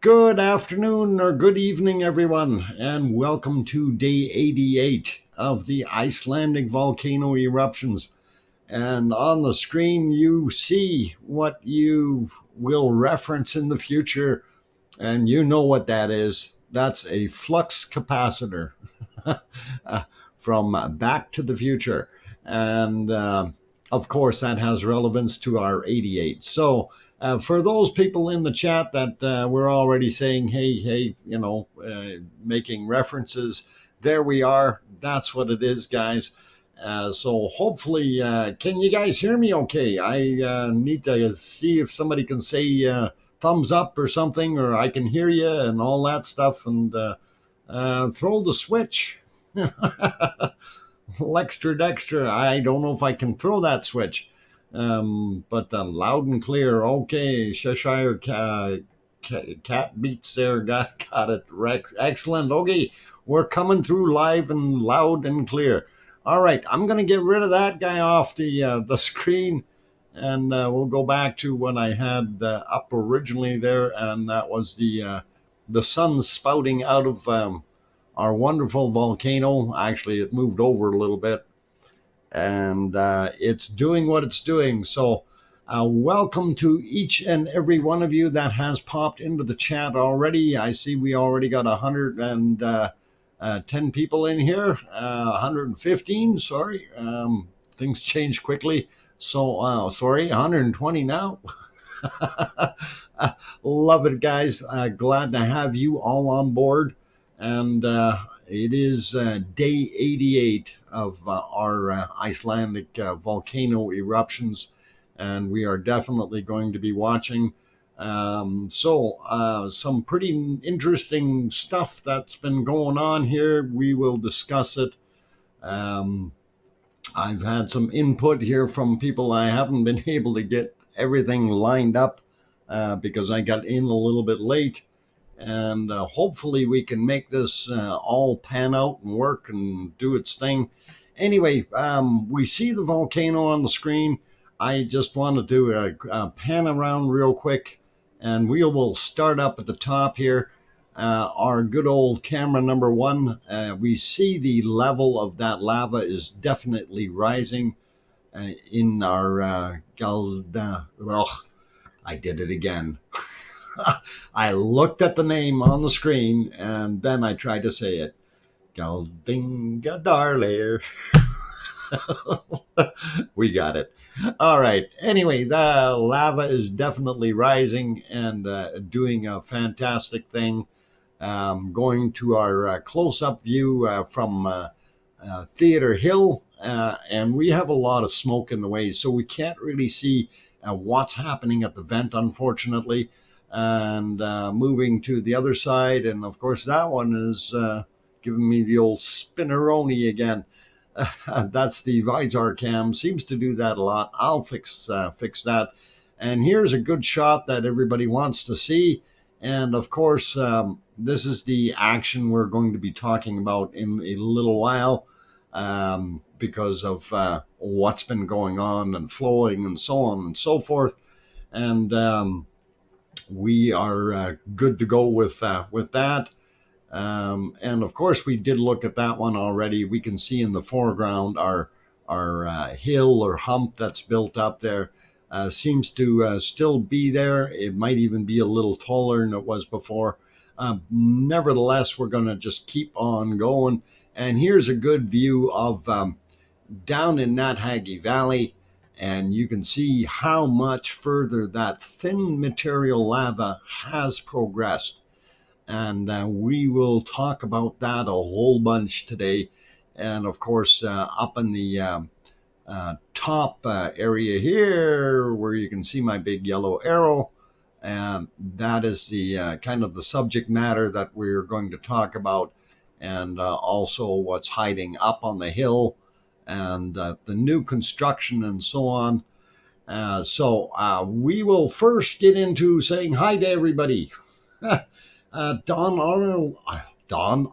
Good afternoon or good evening, everyone, and welcome to day 88 of the Icelandic volcano eruptions. And on the screen, you see what you will reference in the future, and you know what that is. That's a flux capacitor from Back to the Future. And of course, that has relevance to our 88. So, for those people in the chat that were already saying, hey, making references, there we are. That's what it is, guys. So hopefully, can you guys hear me okay? I need to see if somebody can say thumbs up or something, or I can hear you and all that stuff, and throw the switch. Lextra Dextra. I don't know if I can throw that switch. But loud and clear. Okay, Cheshire cat beats there. Got it. Rex. Excellent. Okay, we're coming through live and loud and clear. All right, I'm gonna get rid of that guy off the screen, and we'll go back to what I had up originally there, and that was the sun spouting out of our wonderful volcano. Actually, it moved over a little bit, and it's doing what it's doing. So welcome to each and every one of you that has popped into the chat already. I see we already got 110 people in here, 115, sorry. Things change quickly. So, sorry, 120 now. Love it, guys. Glad to have you all on board. And it is day 88 of our Icelandic volcano eruptions, and we are definitely going to be watching. Some pretty interesting stuff that's been going on here. We will discuss it. I've had some input here from people. I haven't been able to get everything lined up because I got in a little bit late. And hopefully we can make this all pan out and work and do its thing. Anyway, we see the volcano on the screen. I just wanted to pan around real quick, and we will start up at the top here. Our good old camera number one, we see the level of that lava is definitely rising in our I did it again. I looked at the name on the screen and then I tried to say it. Galdingadarlair. We got it. All right. Anyway, the lava is definitely rising and doing a fantastic thing. Going to our close-up view from Theater Hill, and we have a lot of smoke in the way, so we can't really see what's happening at the vent, unfortunately. And moving to the other side, and of course that one is giving me the old spinneroni again. That's the Visor cam, seems to do that a lot. I'll fix that. And here's a good shot that everybody wants to see. And of course, this is the action we're going to be talking about in a little while, because of what's been going on and flowing and so on and so forth. And we are good to go with that. And of course, we did look at that one already. We can see in the foreground our hill or hump that's built up there. Seems to still be there. It might even be a little taller than it was before. Nevertheless, we're going to just keep on going. And here's a good view of down in Natthagi Valley. And you can see how much further that thin material lava has progressed. And we will talk about that a whole bunch today. And of course, up in the top area here, where you can see my big yellow arrow, that is the kind of the subject matter that we're going to talk about. And also what's hiding up on the hill, and the new construction and so on. So we will first get into saying hi to everybody. Don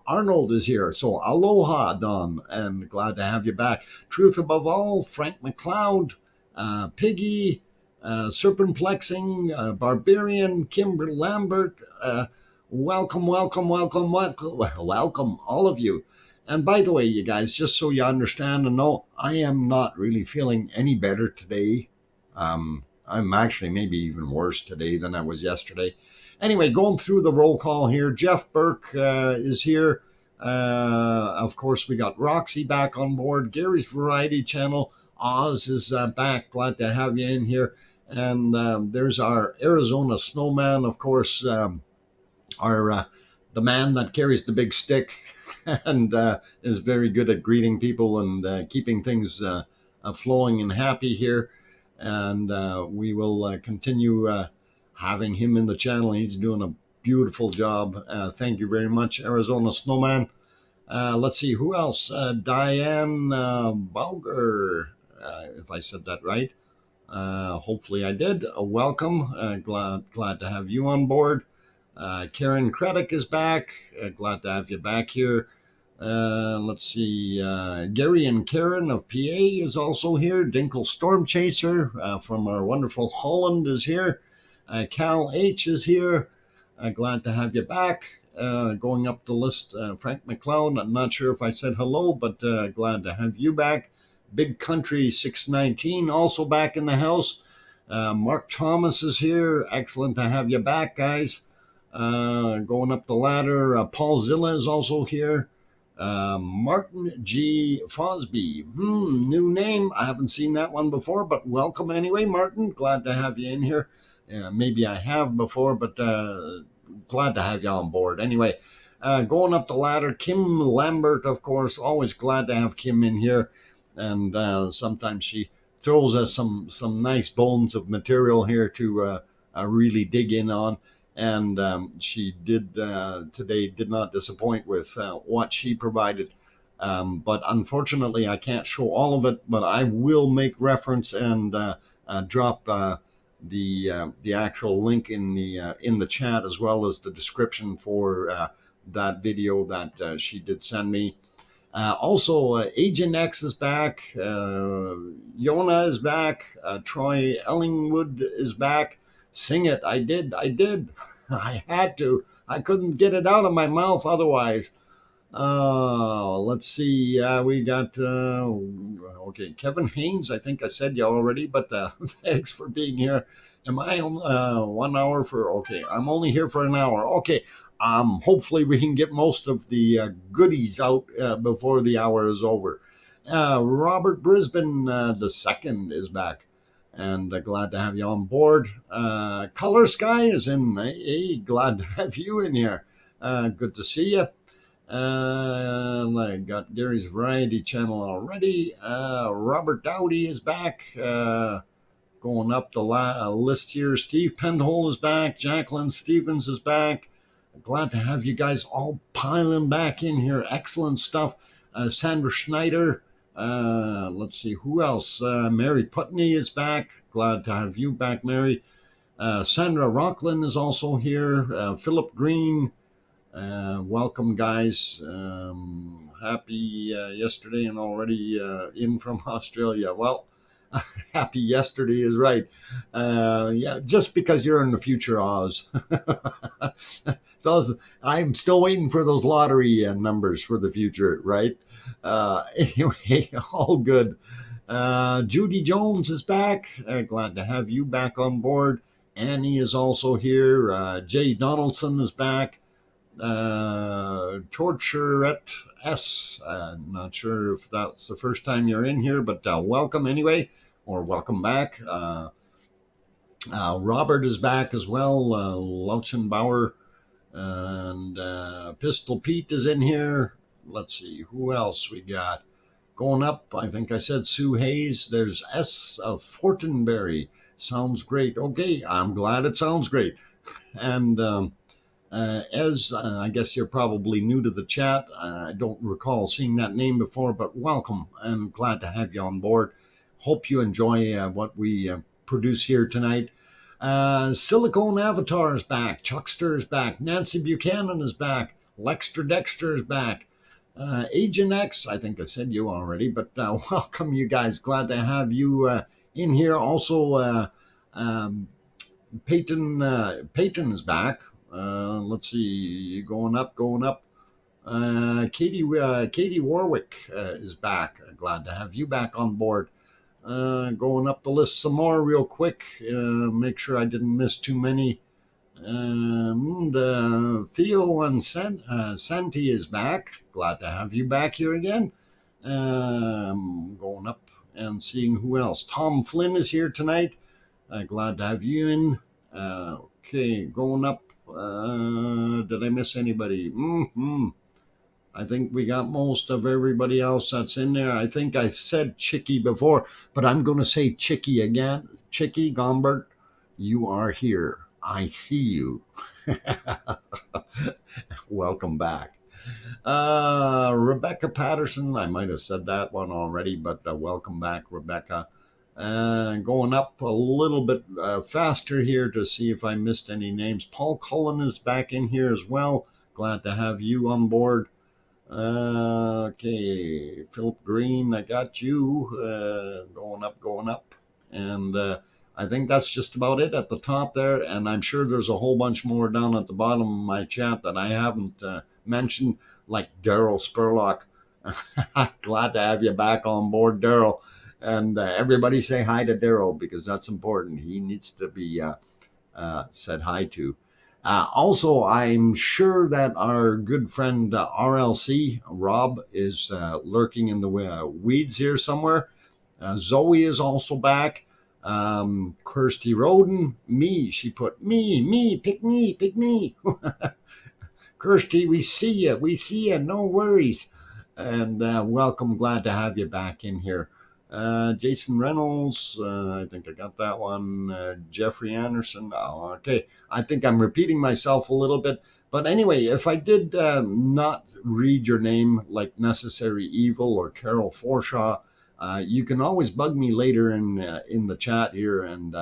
Arnold is here. So aloha, Don, and glad to have you back. Truth above all, Frank McLeod, Piggy, Serpentplexing, Barbarian, Kimber Lambert. Welcome, welcome, welcome, welcome, welcome, all of you. And by the way, you guys, just so you understand and know, I am not really feeling any better today. I'm actually maybe even worse today than I was yesterday. Anyway, going through the roll call here. Jeff Burke is here. Of course, we got Roxy back on board. Gary's Variety Channel. Oz is back. Glad to have you in here. And there's our Arizona Snowman, of course, our the man that carries the big stick and is very good at greeting people and keeping things flowing and happy here. And we will continue having him in the channel. He's doing a beautiful job. Thank you very much, Arizona Snowman. Let's see, who else? Diane Bauger, if I said that right. Hopefully I did. Welcome. Glad to have you on board. Karen Craddock is back. Glad to have you back here. Let's see. Gary and Karen of PA is also here. Dinkle Storm Chaser from our wonderful Holland is here. Cal H is here. Glad to have you back. Going up the list, Frank McLeod. I'm not sure if I said hello, but glad to have you back. Big Country 619 also back in the house. Mark Thomas is here. Excellent to have you back, guys. Going up the ladder, Paul Zilla is also here. Martin G. Fosby. New name. I haven't seen that one before, but welcome anyway, Martin. Glad to have you in here. Maybe I have before, but glad to have you on board. Anyway, going up the ladder, Kim Lambert, of course. Always glad to have Kim in here. And sometimes she throws us some nice bones of material here to really dig in on. And she did today did not disappoint with what she provided. But unfortunately, I can't show all of it, but I will make reference and drop the actual link in the chat, as well as the description for that video that she did send me. Also, Agent X is back. Yona is back. Troy Ellingwood is back. Sing it. I did. I had to. I couldn't get it out of my mouth otherwise. Let's see. We got, okay, Kevin Haynes. I think I said you already, but thanks for being here. Am I on 1 hour for, okay, I'm only here for an hour. Okay. Hopefully we can get most of the goodies out before the hour is over. Robert Brisbane the second is back, and glad to have you on board. Color Sky is in. Hey, glad to have you in here. Good to see you. I got Gary's Variety Channel already. Robert Dowdy is back. Going up the list here. Steve Penhole is back. Jacqueline Stevens is back. Glad to have you guys all piling back in here. Excellent stuff. Sandra Schneider. Let's see, who else? Mary Putney is back. Glad to have you back, Mary. Sandra Rocklin is also here. Philip Green. Welcome, guys. Happy yesterday and already in from Australia. Well, happy yesterday is right. Yeah, just because you're in the future, Oz. I'm still waiting for those lottery numbers for the future, right? Anyway, all good. Judy Jones is back. Glad to have you back on board. Annie is also here. Jay Donaldson is back. Torturette S. Not sure if that's the first time you're in here, but welcome anyway, or welcome back. Robert is back as well. Lauchenbauer and Pistol Pete is in here. Let's see who else we got. Going up, I think I said Sue Hayes. There's S of Fortenberry. Sounds great. Okay, I'm glad it sounds great. And as I guess you're probably new to the chat, I don't recall seeing that name before, but welcome. I'm glad to have you on board. Hope you enjoy what we produce here tonight. Silicone Avatar is back. Chuckster is back. Nancy Buchanan is back. Lexter Dexter is back. Agent X, I think I said you already, but welcome you guys. Glad to have you in here. Also, Um, Peyton is back. Let's see, going up, going up. Katie Warwick is back. Glad to have you back on board. Going up the list some more real quick. Make sure I didn't miss too many. Theo and Santi is back. Glad to have you back here again. Going up and seeing who else. Tom Flynn is here tonight. Glad to have you in. Okay, going up. Did I miss anybody? I think we got most of everybody else that's in there. I think I said Chicky before, but I'm going to say Chicky again. Chicky Gombert, you are here. I see you. Welcome back. Rebecca Patterson, I might have said that one already, but welcome back, Rebecca. Going up a little bit faster here to see if I missed any names. Paul Cullen is back in here as well. Glad to have you on board. Okay, Philip Green, I got you. Going up. And I think that's just about it at the top there. And I'm sure there's a whole bunch more down at the bottom of my chat that I haven't mentioned, like Daryl Spurlock. Glad to have you back on board, Daryl. And everybody say hi to Daryl because that's important. He needs to be said hi to. Also, I'm sure that our good friend RLC, Rob, is lurking in the weeds here somewhere. Zoe is also back. Kirsty Roden, me, she put me, pick me. Kirsty, we see you, no worries. And welcome, glad to have you back in here. Jason Reynolds, I think I got that one. Jeffrey Anderson. Oh, okay. I think I'm repeating myself a little bit. But anyway, if I did not read your name, like Necessary Evil or Carol Forshaw, you can always bug me later in the chat here and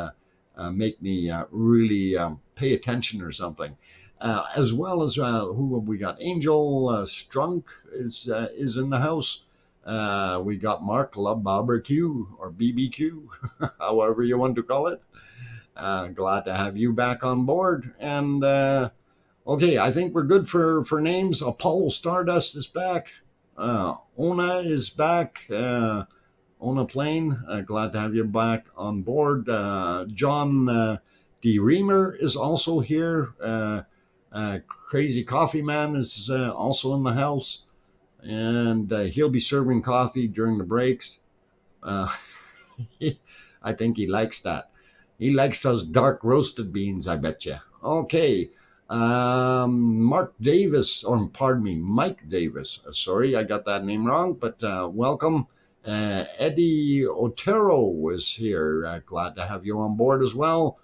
make me really pay attention or something. As well as who have we got? Angel Strunk is in the house. We got Mark Love Barbecue or BBQ, however you want to call it. Glad to have you back on board. And okay, I think we're good for names. Apollo Stardust is back. Ona is back. Ona Plain, glad to have you back on board. John D. Reamer is also here. Crazy Coffee Man is also in the house. And he'll be serving coffee during the breaks. I think he likes that. He likes those dark roasted beans, I bet you. Okay. Mike Davis. Sorry, I got that name wrong, but welcome. Eddie Otero is here. Glad to have you on board as well.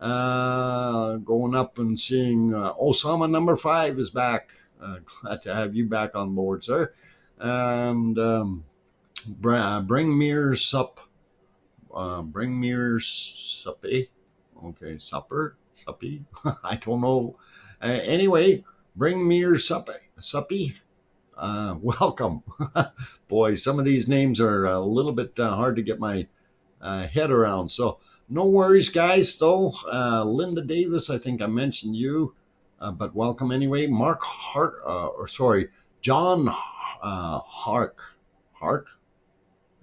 Going up and seeing Osama number 5 is back. Glad to have you back on board, sir. And bring me sup. Bring me suppy. Okay, suppy. I don't know. Anyway, bring me suppy. Welcome. Boy, some of these names are a little bit hard to get my head around. So no worries, guys. Though Linda Davis, I think I mentioned you. But welcome anyway. Mark Hart, John Hark.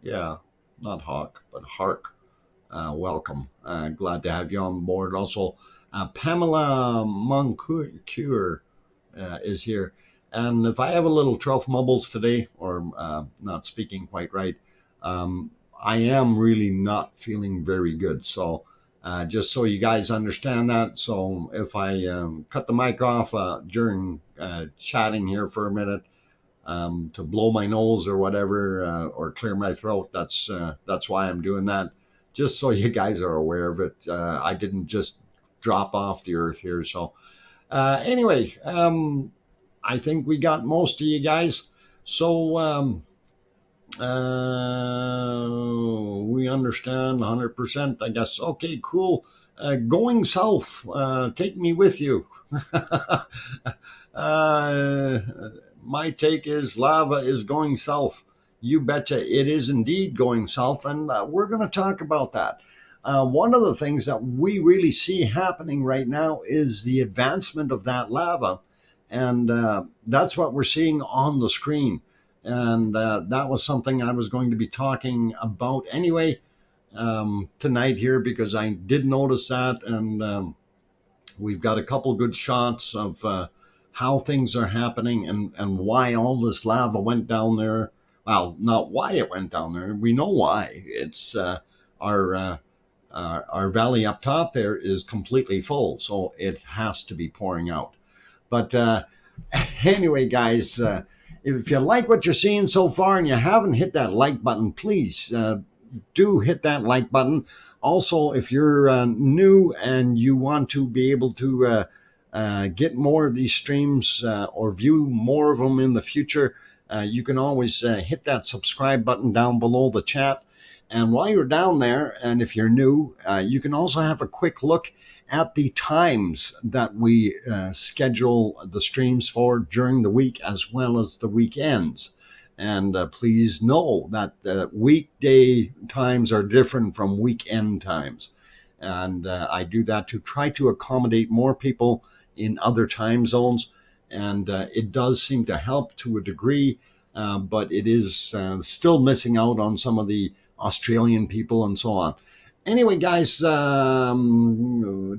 Yeah, not Hawk, but Hark. Welcome. Glad to have you on board. Also, Pamela Moncure is here. And if I have a little trough mumbles today, or not speaking quite right, I am really not feeling very good. So just so you guys understand that. So if I cut the mic off during chatting here for a minute to blow my nose or whatever, or clear my throat, that's why I'm doing that. Just so you guys are aware of it. I didn't just drop off the earth here. So anyway, I think we got most of you guys. So we understand 100%, I guess. Okay, cool. Going south, take me with you. My take is lava is going south. You betcha it is indeed going south, and we're going to talk about that. one of the things that we really see happening right now is the advancement of that lava. And that's what we're seeing on the screen. And that was something I was going to be talking about anyway tonight here, because I did notice that. And we've got a couple good shots of how things are happening and why all this lava went down there. Well, not why it went down there. We know why. It's our valley up top there is completely full, so it has to be pouring out. But anyway, guys, if you like what you're seeing so far and you haven't hit that like button, please do hit that like button. Also, if you're new and you want to be able to get more of these streams or view more of them in the future, you can always hit that subscribe button down below the chat. And while you're down there, and if you're new, you can also have a quick look at the times that we schedule the streams for during the week as well as the weekends. And please know that weekday times are different from weekend times. And I do that to try to accommodate more people in other time zones. And it does seem to help to a degree, but it is still missing out on some of the Australian people and so on. Anyway, guys,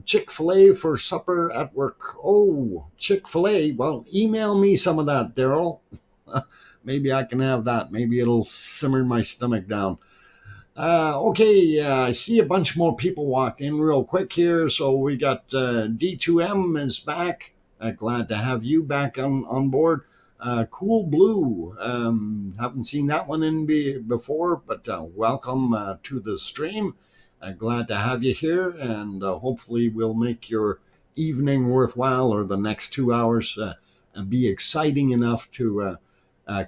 Chick-fil-A for supper at work. Oh, Chick-fil-A. Well, email me some of that, Daryl. Maybe I can have that. Maybe it'll simmer my stomach down. Okay, I see a bunch more people walked in real quick here. So we got D2M is back. Glad to have you back on board. Cool Blue. Haven't seen that one in before, but welcome to the stream. Glad to have you here, and hopefully we'll make your evening worthwhile, or the next 2 hours be exciting enough to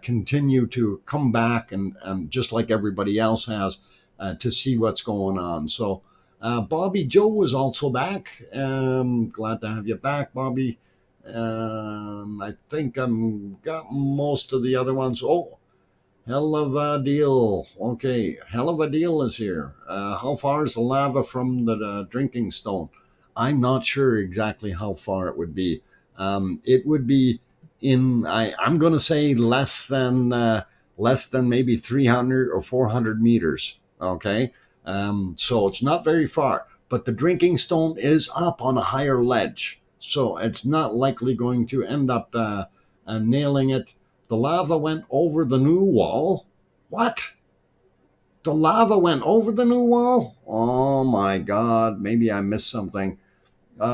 continue to come back and just like everybody else has to see what's going on. So Bobby Joe is also back. Glad to have you back, Bobby. I think I'm got most of the other ones. Oh, hell of a deal. Okay, hell of a deal is here. How far is the lava from the drinking stone? I'm not sure exactly how far it would be. It would be in, I'm going to say less than maybe 300 or 400 meters. Okay, so it's not very far, but the drinking stone is up on a higher ledge. So it's not likely going to end up nailing it. The lava went over the new wall. What? The lava went over the new wall? Oh my God. Maybe I missed something. Okay.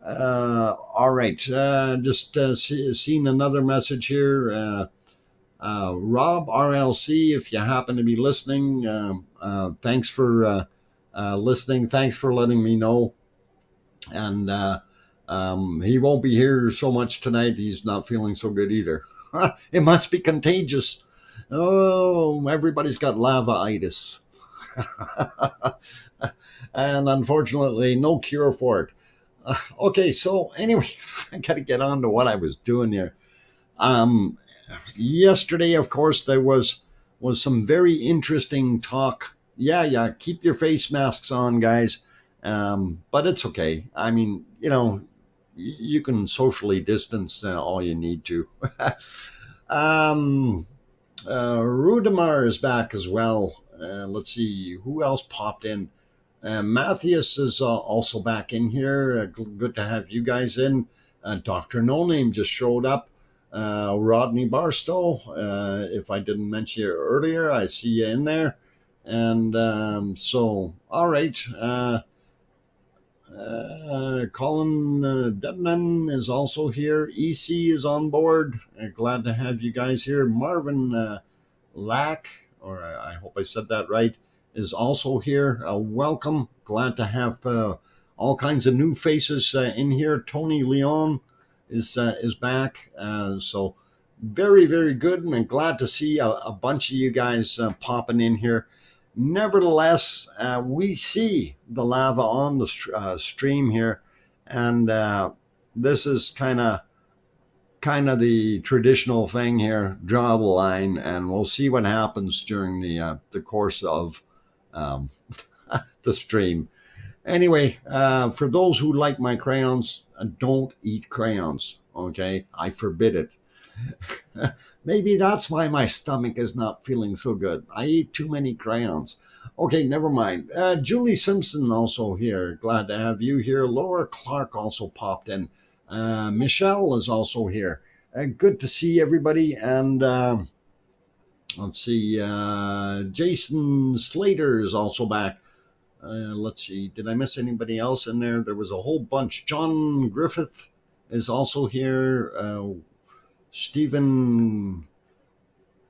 All right. Just seen another message here. Rob RLC, if you happen to be listening, thanks for listening. Thanks for letting me know. And he won't be here so much tonight. He's not feeling so good either. It must be contagious. Oh, everybody's got lava-itis. And unfortunately, no cure for it. Okay, so anyway, I got to get on to what I was doing here. Yesterday, of course, there was some very interesting talk. Yeah, keep your face masks on, guys. But it's okay. I mean, you can socially distance all you need to. Rudimar is back as well. Let's see, who else popped in? Matthias is also back in here. Good to have you guys in. Dr. No Name just showed up. Rodney Barstow, if I didn't mention you earlier, I see you in there. And so, all right. Colin Debman is also here. EC is on board. Glad to have you guys here. Marvin Lack, or I hope I said that right, is also here. Welcome. Glad to have all kinds of new faces in here. Tony Leon is back. So very, very good. And I'm glad to see a bunch of you guys popping in here. Nevertheless, we see the lava on the stream here, and this is kind of kind of the traditional thing here. Draw the line, and we'll see what happens during the course of the stream. Anyway, for those who like my crayons, don't eat crayons. Okay, I forbid it. Maybe that's why my stomach is not feeling so good. I eat too many crayons. Okay, never mind. Julie Simpson also here. Glad to have you here. Laura Clark also popped in. Michelle is also here. Good to see everybody. And let's see. Jason Slater is also back. Let's see. Did I miss anybody else in there? There was a whole bunch. John Griffith is also here. Stephen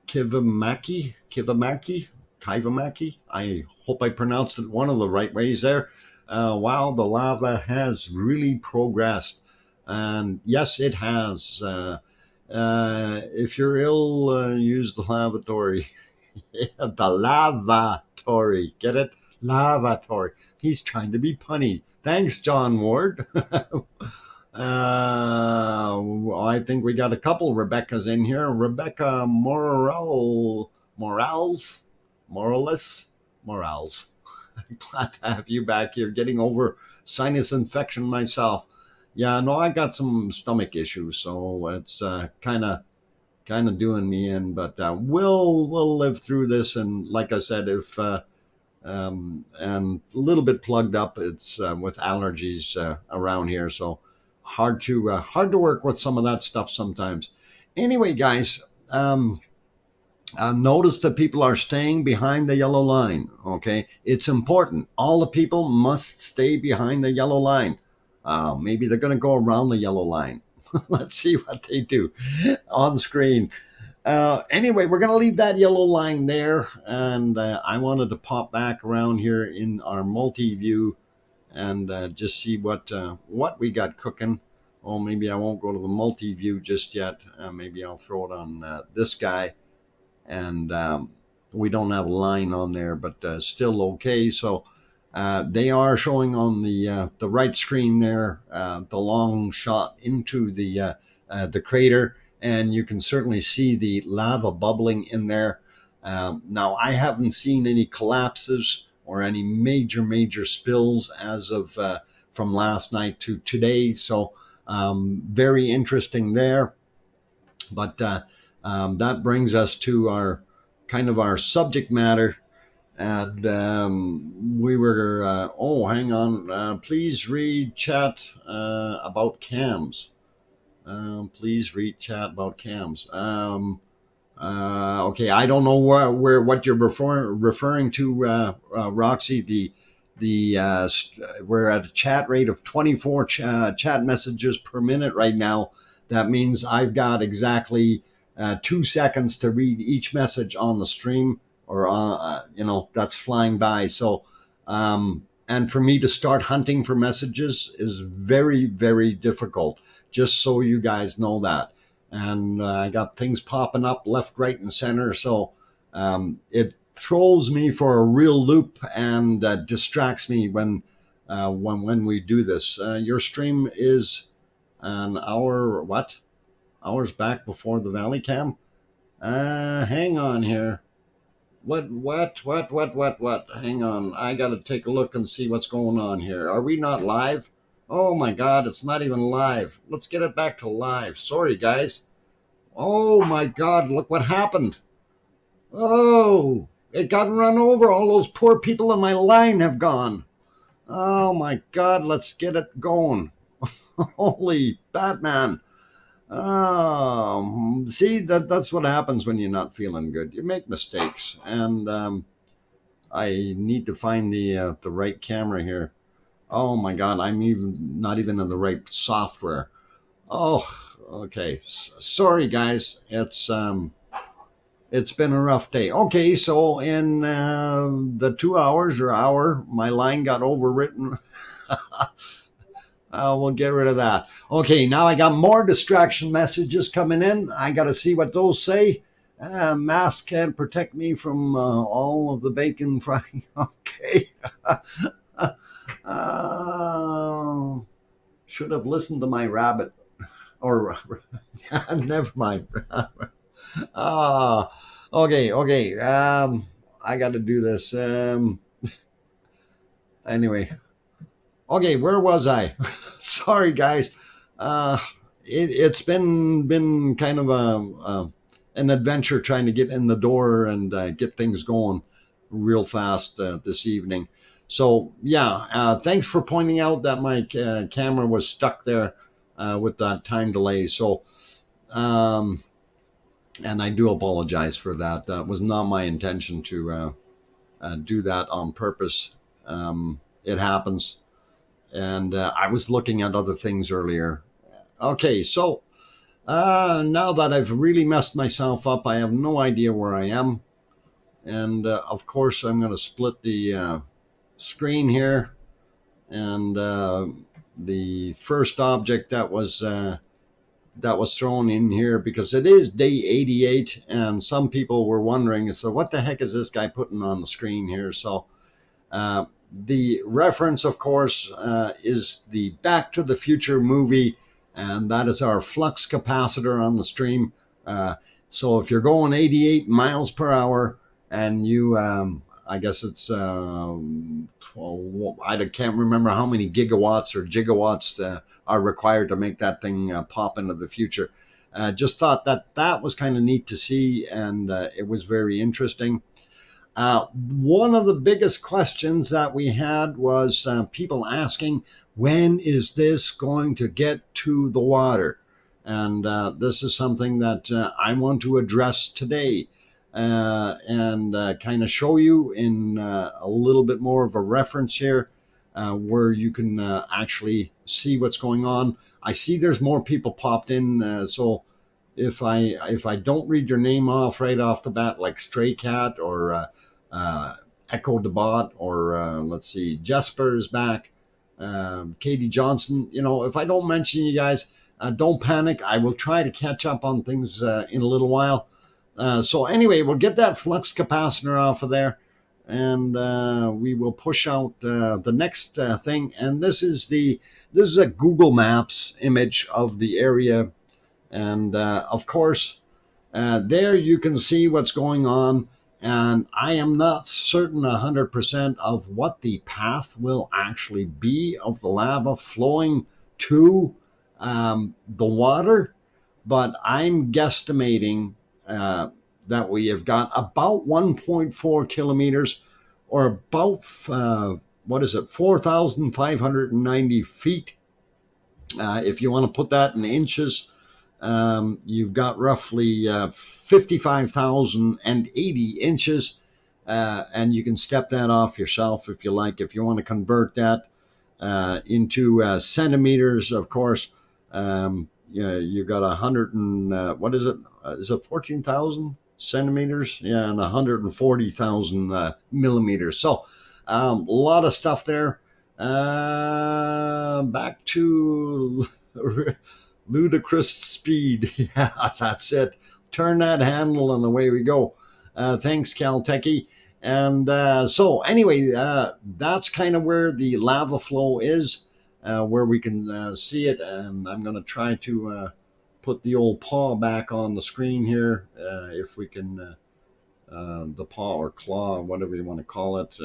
Kivamaki. I hope I pronounced it one of the right ways there. Wow, the lava has really progressed. And yes, it has. If you're ill, use the lavatory. The lavatory. Get it? Lavatory. He's trying to be punny. Thanks, John Ward. I think we got a couple Rebeccas in here. Rebecca Morales. Glad to have you back here. Getting over sinus infection myself. Yeah, no, I got some stomach issues, so it's kind of doing me in. But we'll live through this. And like I said, if and a little bit plugged up, it's with allergies around here, so hard to work with some of that stuff sometimes. Anyway, guys, notice that people are staying behind the yellow line. Okay, it's important. All the people must stay behind the yellow line. Maybe they're going to go around the yellow line. Let's see what they do on screen. Anyway, we're going to leave that yellow line there, and I wanted to pop back around here in our multi-view and just see what we got cooking. Oh, maybe I won't go to the multi-view just yet. Maybe I'll throw it on this guy, and we don't have a line on there, but still okay. So they are showing on the right screen there the long shot into the crater. And you can certainly see the lava bubbling in there. Now, I haven't seen any collapses or any major spills as of from last night to today. So very interesting there. But that brings us to our subject matter. And we were, hang on. Please read chat about cams. Please read chat about cams. Okay, I don't know what you're referring to, Roxy. We're at a chat rate of 24 chat messages per minute right now. That means I've got exactly 2 seconds to read each message on the stream, or that's flying by. So, and for me to start hunting for messages is very, very difficult. Just so you guys know that. And I got things popping up left, right, and center. So it throws me for a real loop and distracts me when we do this. Your stream is an hour, hours back before the Valley Cam? Hang on here. What? Hang on. I got to take a look and see what's going on here. Are we not live? Oh my God, it's not even live. Let's get it back to live. Sorry, guys. Oh my God, look what happened. Oh, it got run over. All those poor people in my line have gone. Oh my God, let's get it going. Holy Batman. See, that's what happens when you're not feeling good. You make mistakes. And I need to find the right camera here. Oh my God, I'm not even in the right software. Oh, okay. Sorry, guys. It's been a rough day. Okay, so in the 2 hours or hour, my line got overwritten. We'll get rid of that. Okay, now I got more distraction messages coming in. I got to see what those say. Mask can't protect me from all of the bacon frying. Okay. Should have listened to my rabbit. or never mind. Okay. I got to do this. Anyway, okay, where was I? Sorry, guys. Uh, it's been kind of an adventure trying to get in the door and get things going real fast this evening. So yeah, thanks for pointing out that my camera was stuck there with that time delay. So and I do apologize for that. That was not my intention to do that on purpose. It happens. And I was looking at other things earlier. Okay, so now that I've really messed myself up, I have no idea where I am. And of course, I'm going to split the screen here. And the first object that was thrown in here, because it is day 88, and some people were wondering, so what the heck is this guy putting on the screen here? So the reference, of course, is the Back to the Future movie, and that is our flux capacitor on the stream. So if you're going 88 miles per hour and you, I guess it's, 12, I can't remember how many gigawatts or gigawatts are required to make that thing pop into the future. Just thought that was kind of neat to see, and it was very interesting. One of the biggest questions that we had was people asking, when is this going to get to the water? And this is something that I want to address today and kind of show you in a little bit more of a reference here where you can actually see what's going on. I see there's more people popped in, so if I don't read your name off right off the bat, like Stray Cat or Echo the Bot, or let's see, Jesper is back, Katie Johnson, if I don't mention you guys, don't panic. I will try to catch up on things in a little while. So anyway, we'll get that flux capacitor off of there, and we will push out the next thing. And this is a Google Maps image of the area, and of course there you can see what's going on. And I am not certain 100% of what the path will actually be of the lava flowing to the water, but I'm guesstimating that we have got about 1.4 kilometers, or about 4,590 feet. If you want to put that in inches, you've got roughly 55,080 inches, and you can step that off yourself if you like. If you want to convert that into centimeters, of course, you've got 100 and what is it? Is it 14,000 centimeters? Yeah, and 140,000 millimeters. So a lot of stuff there. Back to ludicrous speed. Yeah, that's it. Turn that handle and away we go. Thanks, Caltechy. And so anyway, that's kind of where the lava flow is, where we can see it. And I'm going to try to put the old paw back on the screen here, if we can, the paw or claw, whatever you want to call it.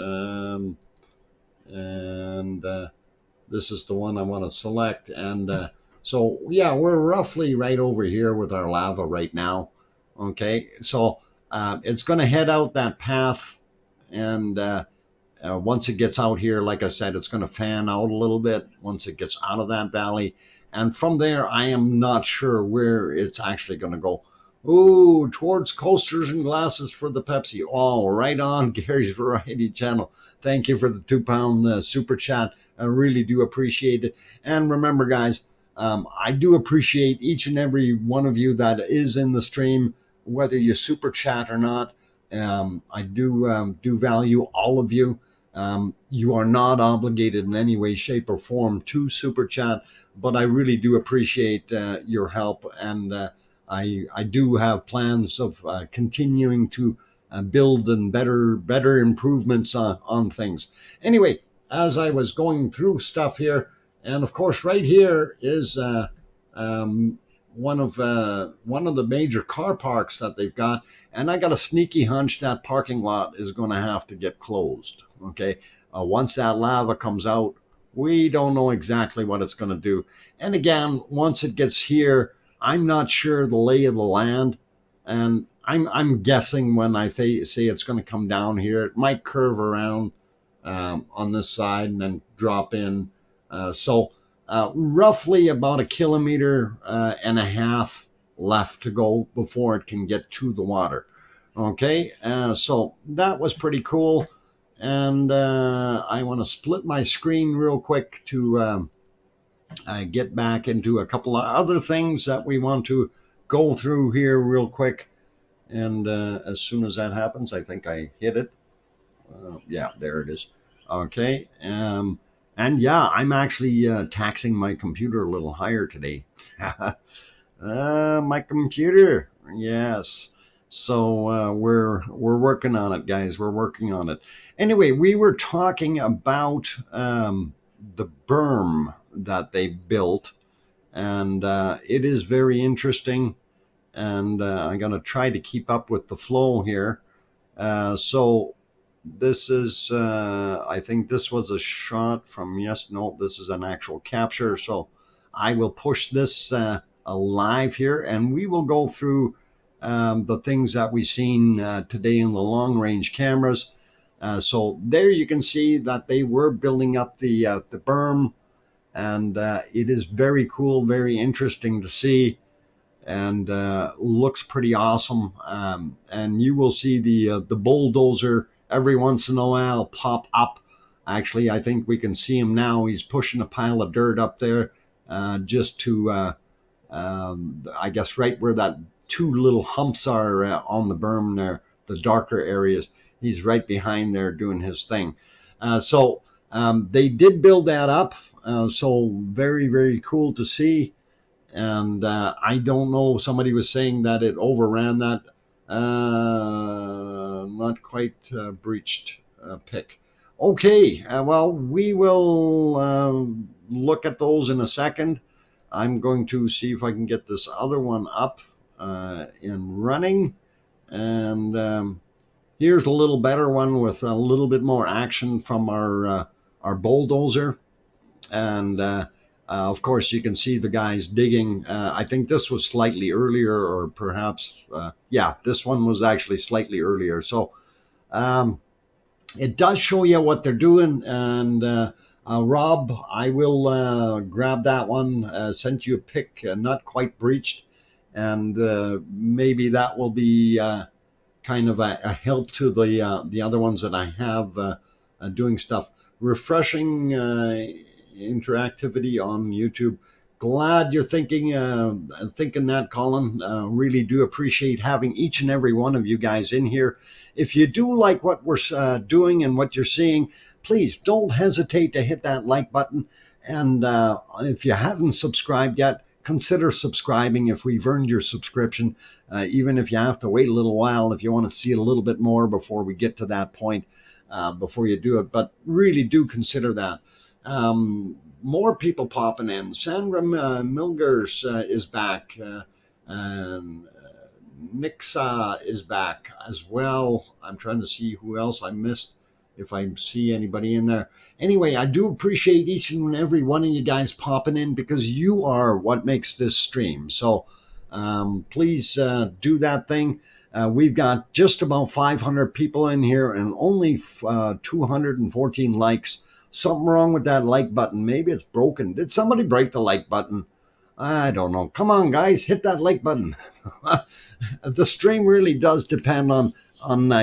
And this is the one I want to select. And so, yeah, we're roughly right over here with our lava right now. Okay, so it's going to head out that path. And once it gets out here, like I said, it's going to fan out a little bit once it gets out of that valley. And from there, I am not sure where it's actually going to go. Ooh, towards coasters and glasses for the Pepsi. Oh, right on, Gary's Variety Channel. Thank you for the £2 super chat. I really do appreciate it. And remember, guys, I do appreciate each and every one of you that is in the stream, whether you super chat or not. I do value all of you. You are not obligated in any way, shape, or form to super chat, but I really do appreciate your help, and I do have plans of continuing to build and better improvements on things. Anyway, as I was going through stuff here, and of course right here is one of the major car parks that they've got, and I got a sneaky hunch that parking lot is going to have to get closed. Okay, once that lava comes out, we don't know exactly what it's going to do. And again, once it gets here, I'm not sure the lay of the land, and I'm guessing when I say it's going to come down here, it might curve around on this side and then drop in. So roughly about 1.5 kilometers left to go before it can get to the water. Okay, so that was pretty cool. And I want to split my screen real quick to get back into a couple of other things that we want to go through here real quick. And as soon as that happens, I think I hit it. Yeah, there it is. Okay. And yeah, I'm actually taxing my computer a little higher today. My computer, yes. So we're working on it, guys. We're working on it. Anyway, we were talking about the berm that they built, and it is very interesting. And I'm going to try to keep up with the flow here. So this is, I think this was a shot from, no, this is an actual capture. So I will push this live here, and we will go through the things that we've seen today in the long range cameras. So there you can see that they were building up the berm, and it is very cool, very interesting to see, and looks pretty awesome. And you will see the bulldozer every once in a while pop up. Actually, I think we can see him now. He's pushing a pile of dirt up there just to, I guess, right where that 2 little humps are on the berm there, the darker areas. He's right behind there doing his thing. So they did build that up. So very, very cool to see. And I don't know, somebody was saying that it overran that. Not quite breached pick. Okay, well, we will look at those in a second. I'm going to see if I can get this other one up and running. And here's a little better one with a little bit more action from our bulldozer. And of course, you can see the guys digging. I think this was slightly earlier, or perhaps, yeah, this one was actually slightly earlier. So it does show you what they're doing. And Rob, I will grab that one, sent you a pic, not quite breached. And maybe that will be kind of a help to the other ones that I have doing stuff. Refreshing interactivity on YouTube. Glad you're thinking that, Colin. Really do appreciate having each and every one of you guys in here. If you do like what we're doing and what you're seeing, please don't hesitate to hit that like button. And if you haven't subscribed yet, consider subscribing if we've earned your subscription, even if you have to wait a little while, if you want to see a little bit more before we get to that point, before you do it. But really do consider that. More people popping in. Sandra Milgers is back. And Nixa is back as well. I'm trying to see who else I missed, if I see anybody in there. Anyway, I do appreciate each and every one of you guys popping in, because you are what makes this stream. So please do that thing. We've got just about 500 people in here and only 214 likes. Something wrong with that like button. Maybe it's broken. Did somebody break the like button? I don't know. Come on, guys, hit that like button. The stream really does depend on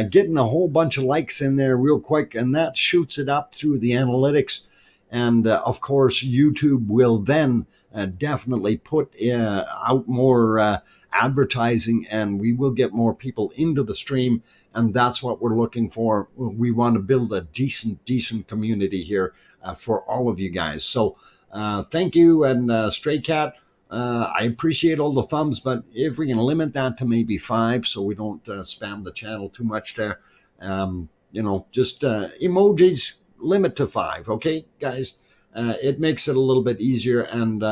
getting a whole bunch of likes in there real quick, and that shoots it up through the analytics. And of course, YouTube will then definitely put out more advertising, and we will get more people into the stream. And that's what we're looking for. We want to build a decent community here for all of you guys. So thank you. And Stray Cat, I appreciate all the thumbs, but if we can limit that to maybe 5 so we don't spam the channel too much there, just emojis, limit to 5. Okay, guys, it makes it a little bit easier. And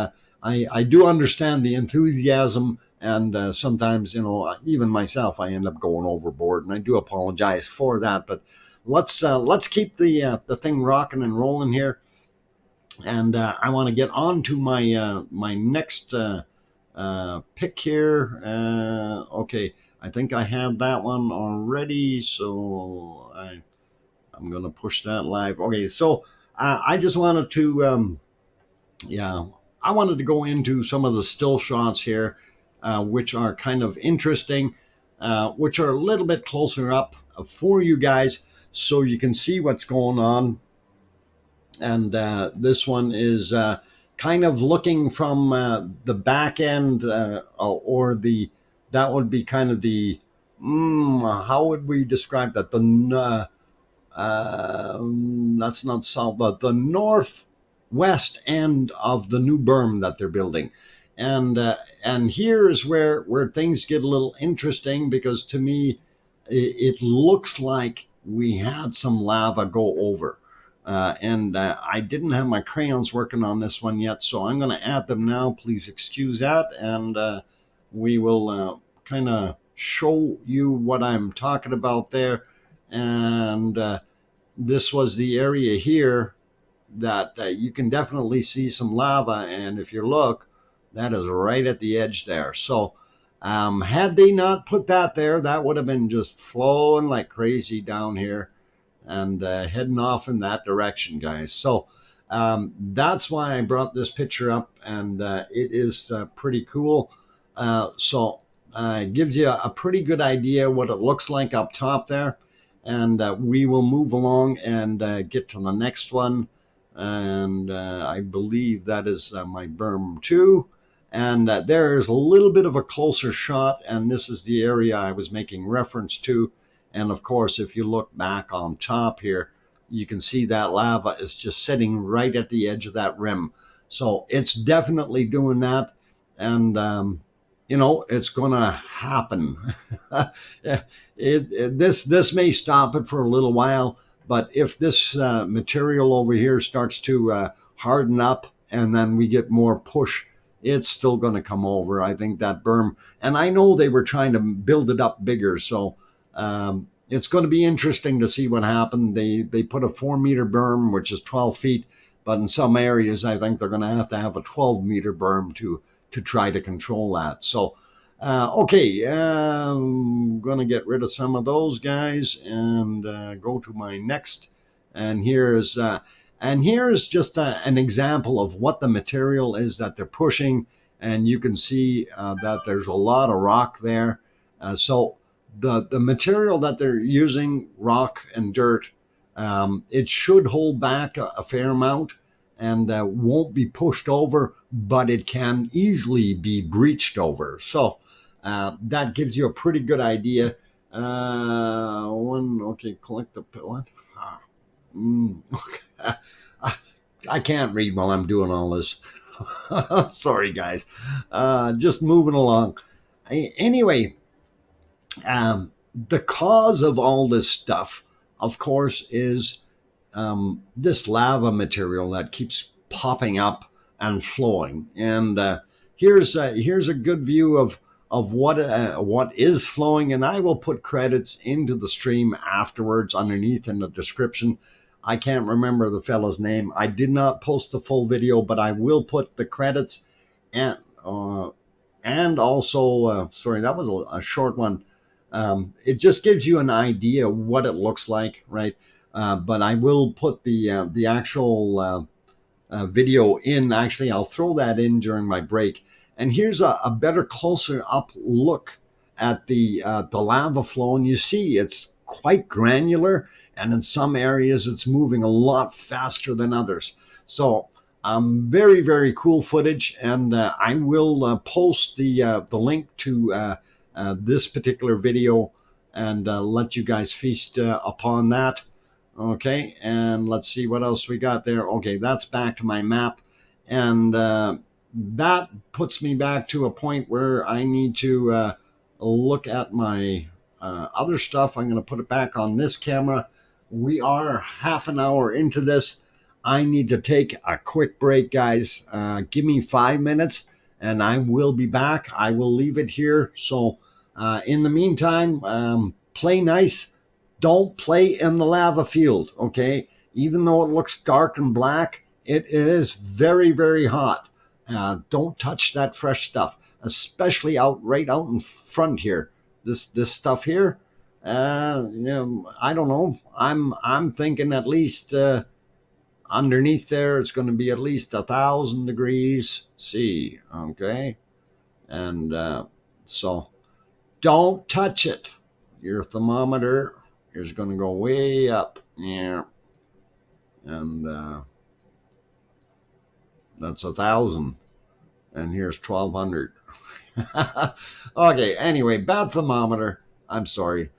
I do understand the enthusiasm, and sometimes, you know, even myself, I end up going overboard, and I do apologize for that. But let's keep the thing rocking and rolling here, and I want to get on to my next pick here. Okay, I think I had that one already, so I'm gonna push that live. Okay, so I just wanted to yeah, I wanted to go into some of the still shots here, which are kind of interesting, which are a little bit closer up for you guys, so you can see what's going on. And this one is kind of looking from the back end, or the that would be kind of the how would we describe that? That's not south, but the northwest end of the new berm that they're building. And here is where things get a little interesting, because to me it looks like we had some lava go over. And I didn't have my crayons working on this one yet, so I'm going to add them now. Please excuse that, and we will kind of show you what I'm talking about there. And this was the area here that you can definitely see some lava, and if you look, that is right at the edge there. So had they not put that there, that would have been just flowing like crazy down here and heading off in that direction, guys. So that's why I brought this picture up, and it is pretty cool. So it gives you a pretty good idea what it looks like up top there. And we will move along and get to the next one. And I believe that is my berm 2. And there is a little bit of a closer shot, and this is the area I was making reference to. And of course, if you look back on top here, you can see that lava is just sitting right at the edge of that rim. So it's definitely doing that. And, you know, it's going to happen. This may stop it for a little while, but if this material over here starts to harden up and then we get more push, it's still going to come over. I think that berm, and I know they were trying to build it up bigger, so it's going to be interesting to see what happened. They put a 4-meter berm, which is 12 feet, but in some areas, I think they're going to have a 12-meter berm to try to control that. So, okay, I'm going to get rid of some of those guys and go to my next. And here's just an example of what the material is that they're pushing. And you can see that there's a lot of rock there. So the material that they're using, rock and dirt, it should hold back a fair amount and won't be pushed over, but it can easily be breached over. So that gives you a pretty good idea. Okay, collect the what? I can't read while I'm doing all this. Sorry, guys. Just moving along. Anyway, the cause of all this stuff, of course, is this lava material that keeps popping up and flowing. And here's a good view of what is flowing, and I will put credits into the stream afterwards underneath in the description. I can't remember the fellow's name. I did not post the full video, but I will put the credits, and also sorry, that was a short one. It just gives you an idea what it looks like, right? But I will put the actual video in. Actually, I'll throw that in during my break. And here's a better, closer up look at the lava flow, and you see it's quite granular, and in some areas it's moving a lot faster than others. So very, very cool footage, and I will post the link to this particular video and let you guys feast upon that. Okay, and let's see what else we got there. Okay, that's back to my map, and that puts me back to a point where I need to look at my other stuff. I'm going to put it back on this camera. We are half an hour into this. I need to take a quick break, guys. Give me 5 minutes and I will be back. I will leave it here. So, in the meantime, play nice. Don't play in the lava field, okay? Even though it looks dark and black, it is very, very hot. Don't touch that fresh stuff, especially right out in front here. This stuff here, I don't know. I'm thinking at least underneath there, it's going to be at least 1,000 degrees C. Okay, and so don't touch it. Your thermometer is going to go way up. Yeah, and that's 1,000, and here's 1,200. Okay. Anyway, bad thermometer. I'm sorry.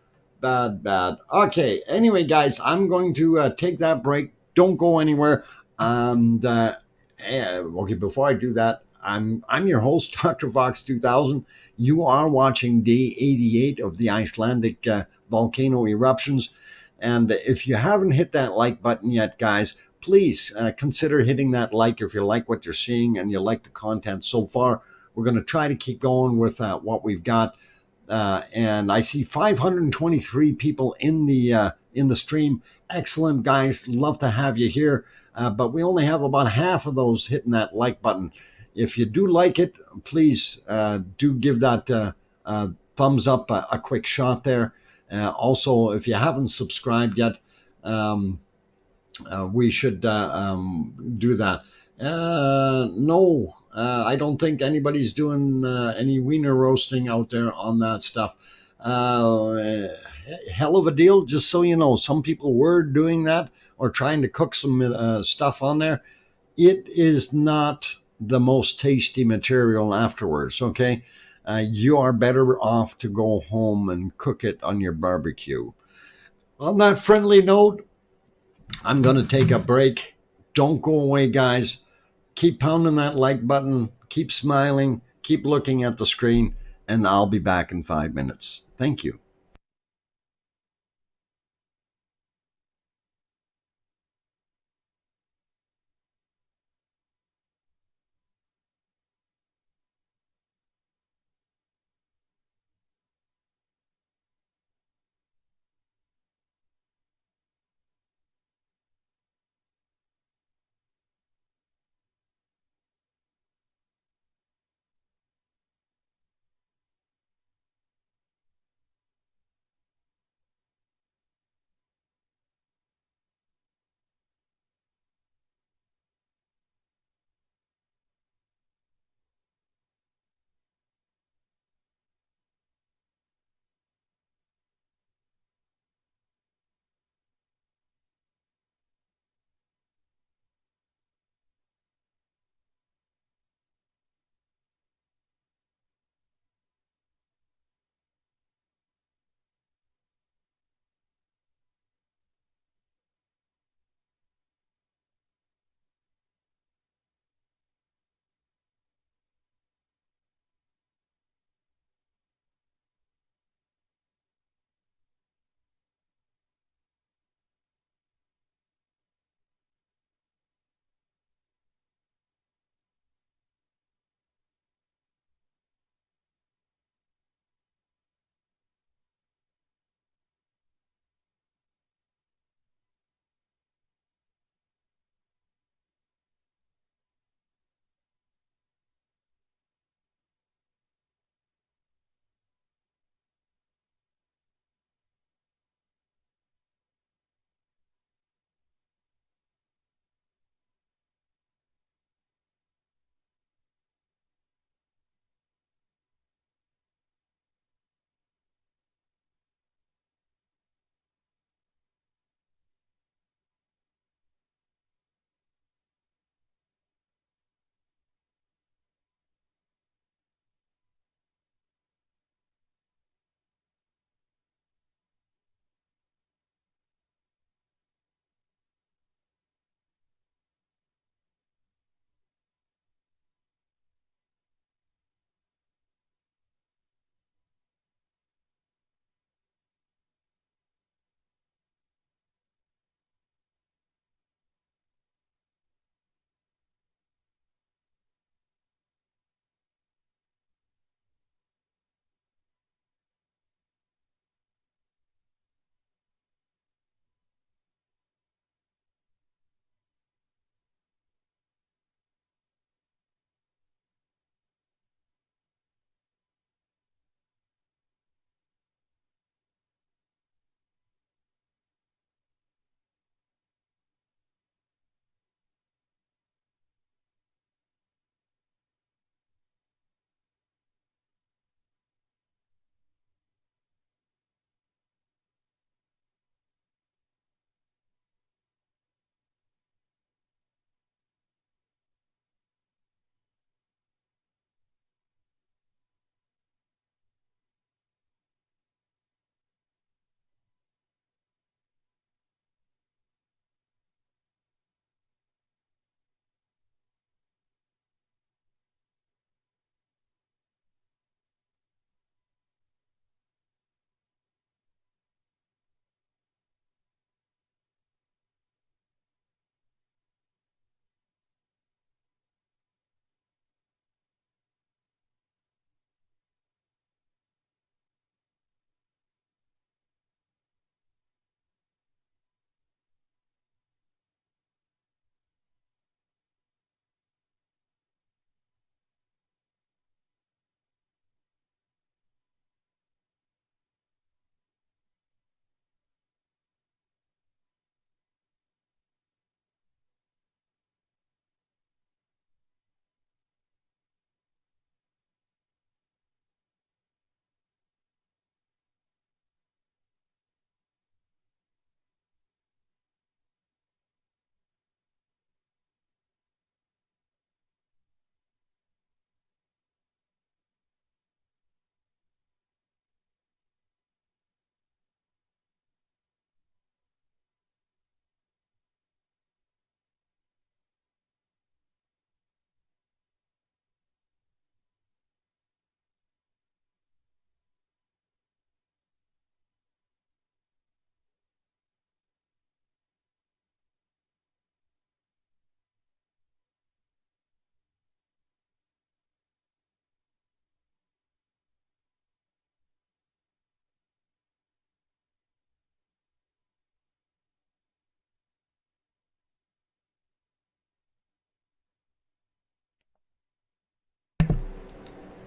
Bad. Okay. Anyway, guys, I'm going to take that break. Don't go anywhere. And okay, before I do that, I'm your host, DrFox2000. You are watching day 88 of the Icelandic volcano eruptions. And if you haven't hit that like button yet, guys, please consider hitting that like if you like what you're seeing and you like the content so far. We're going to try to keep going with what we've got. And I see 523 people in the stream. Excellent, guys. Love to have you here. But we only have about half of those hitting that like button. If you do like it, please do give that thumbs up a quick shot there. Also, if you haven't subscribed yet, we should do that. No, I don't think anybody's doing any wiener roasting out there on that stuff. Hell of a deal, just so you know. Some people were doing that or trying to cook some stuff on there. It is not the most tasty material afterwards, okay? You are better off to go home and cook it on your barbecue. On that friendly note, I'm going to take a break. Don't go away, guys. Keep pounding that like button. Keep smiling. Keep looking at the screen. And I'll be back in 5 minutes. Thank you.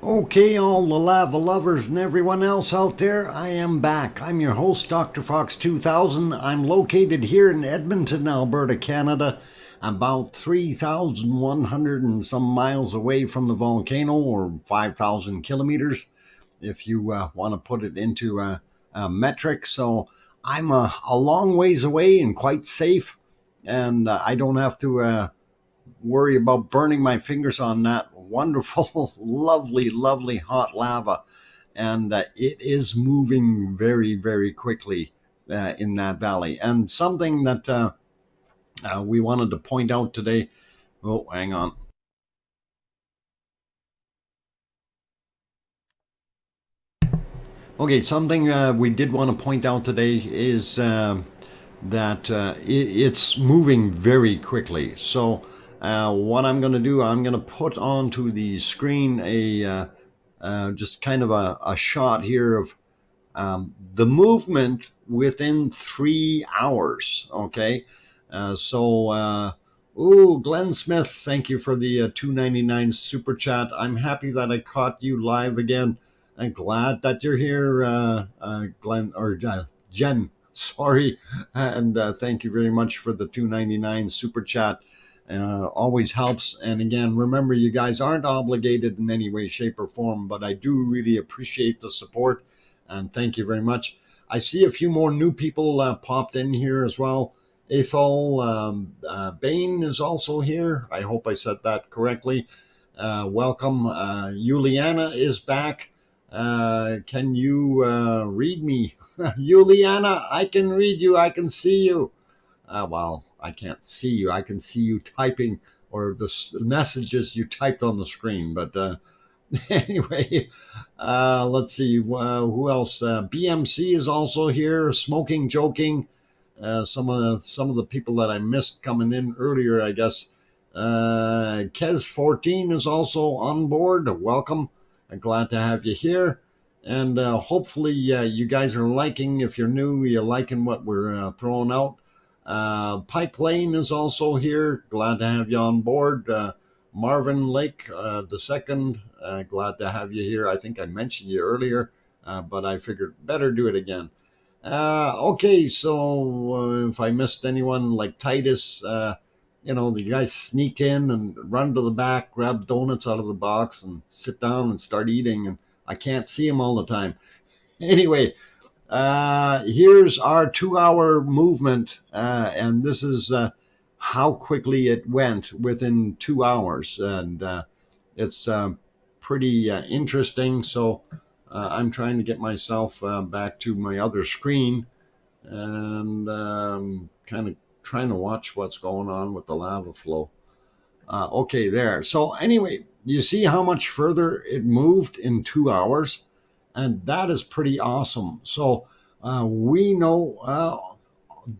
Okay, all the lava lovers and everyone else out there, I am back. I'm your host, DrFox2000. I'm located here in Edmonton, Alberta, Canada, about 3,100 and some miles away from the volcano, or 5,000 kilometers, if you want to put it into metric. So I'm a long ways away and quite safe, and I don't have to worry about burning my fingers on that wonderful, lovely hot lava. And it is moving very, very quickly in that valley. And something that we wanted to point out today. Oh, hang on. Okay, something we did want to point out today is that it's moving very quickly. So what I'm going to do, I'm going to put onto the screen just kind of a shot here of the movement within 3 hours. Okay, ooh, Glenn Smith, thank you for the $2.99 super chat. I'm happy that I caught you live again. I'm glad that you're here, Glenn or Jen. Sorry, and thank you very much for the $2.99 super chat. Always helps. And again, remember, you guys aren't obligated in any way, shape, or form, but I do really appreciate the support, and thank you very much. I see a few more new people popped in here as well. Ethel Bain is also here. I hope I said that correctly. Welcome. Juliana is back. Can you read me? Juliana, I can read you. I can see you. Well, I can't see you. I can see you typing or the messages you typed on the screen. But anyway, let's see. Who else? BMC is also here. Smoking, joking. Some of the people that I missed coming in earlier, I guess. Kez14 is also on board. Welcome. I'm glad to have you here. And hopefully you guys are liking, if you're new, you're liking what we're throwing out. Pike Lane is also here. Glad to have you on board. Marvin Lake the second, glad to have you here. I think I mentioned you earlier, but I figured better do it again. Okay, so if I missed anyone like Titus, the guys sneak in and run to the back, grab donuts out of the box, and sit down and start eating. And I can't see them all the time. Anyway, here's our 2 hour movement, and this is how quickly it went within 2 hours. And it's pretty interesting. So I'm trying to get myself back to my other screen and kind of trying to watch what's going on with the lava flow. Okay, there. So anyway, you see how much further it moved in 2 hours, and that is pretty awesome. So we know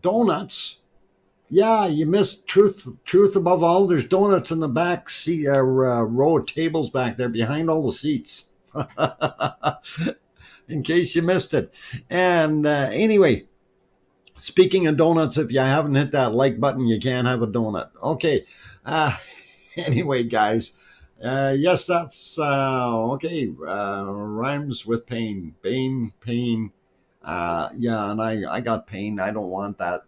donuts. Yeah, you missed truth above all. There's donuts in the back seat, row of tables back there behind all the seats. In case you missed it. And anyway, speaking of donuts, if you haven't hit that like button, you can't have a donut. Okay. Anyway, guys, yes, that's okay. Rhymes with pain. Pain. Yeah, and I got pain. I don't want that.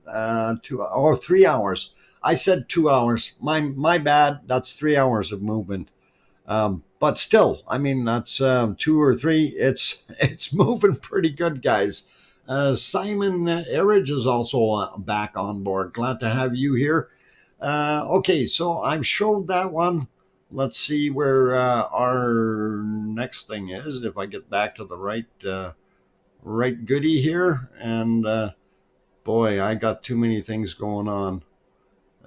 3 hours. I said 2 hours. My bad. That's 3 hours of movement. But still, I mean, that's 2 or 3. It's moving pretty good, guys. Simon Erridge is also back on board. Glad to have you here. Okay, so I've showed that one. Let's see where our next thing is. If I get back to the right goodie here, and boy, I got too many things going on.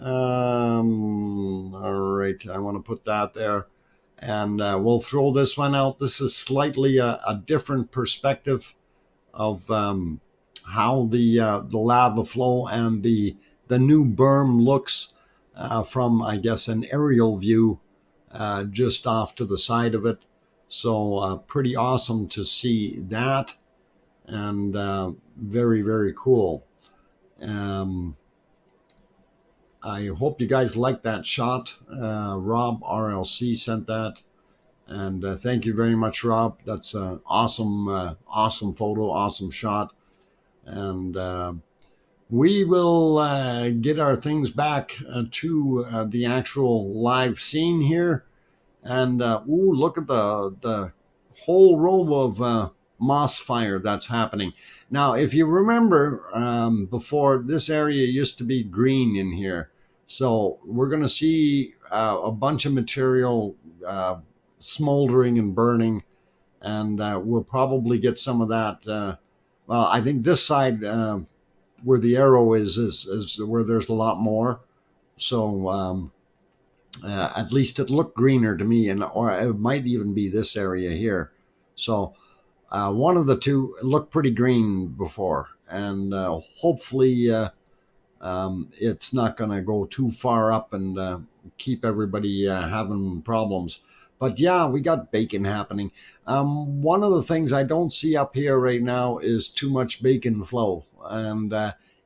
All right, I want to put that there, and we'll throw this one out. This is slightly a different perspective of how the lava flow and the new berm looks from, I guess, an aerial view just off to the side of it. So pretty awesome to see that, and very, very cool. I hope you guys like that shot. Rob RLC sent that. And thank you very much, Rob. That's an awesome, awesome photo, awesome shot. And we will get our things back to the actual live scene here. And ooh, look at the whole row of moss fire that's happening. Now, if you remember, before, this area used to be green in here. So we're going to see a bunch of material smoldering and burning, and we'll probably get some of that. Well, I think this side where the arrow is where there's a lot more. So at least it looked greener to me, and or it might even be this area here. So one of the two looked pretty green before, and hopefully it's not going to go too far up and keep everybody having problems. But yeah, we got bacon happening. One of the things I don't see up here right now is too much bacon flow, and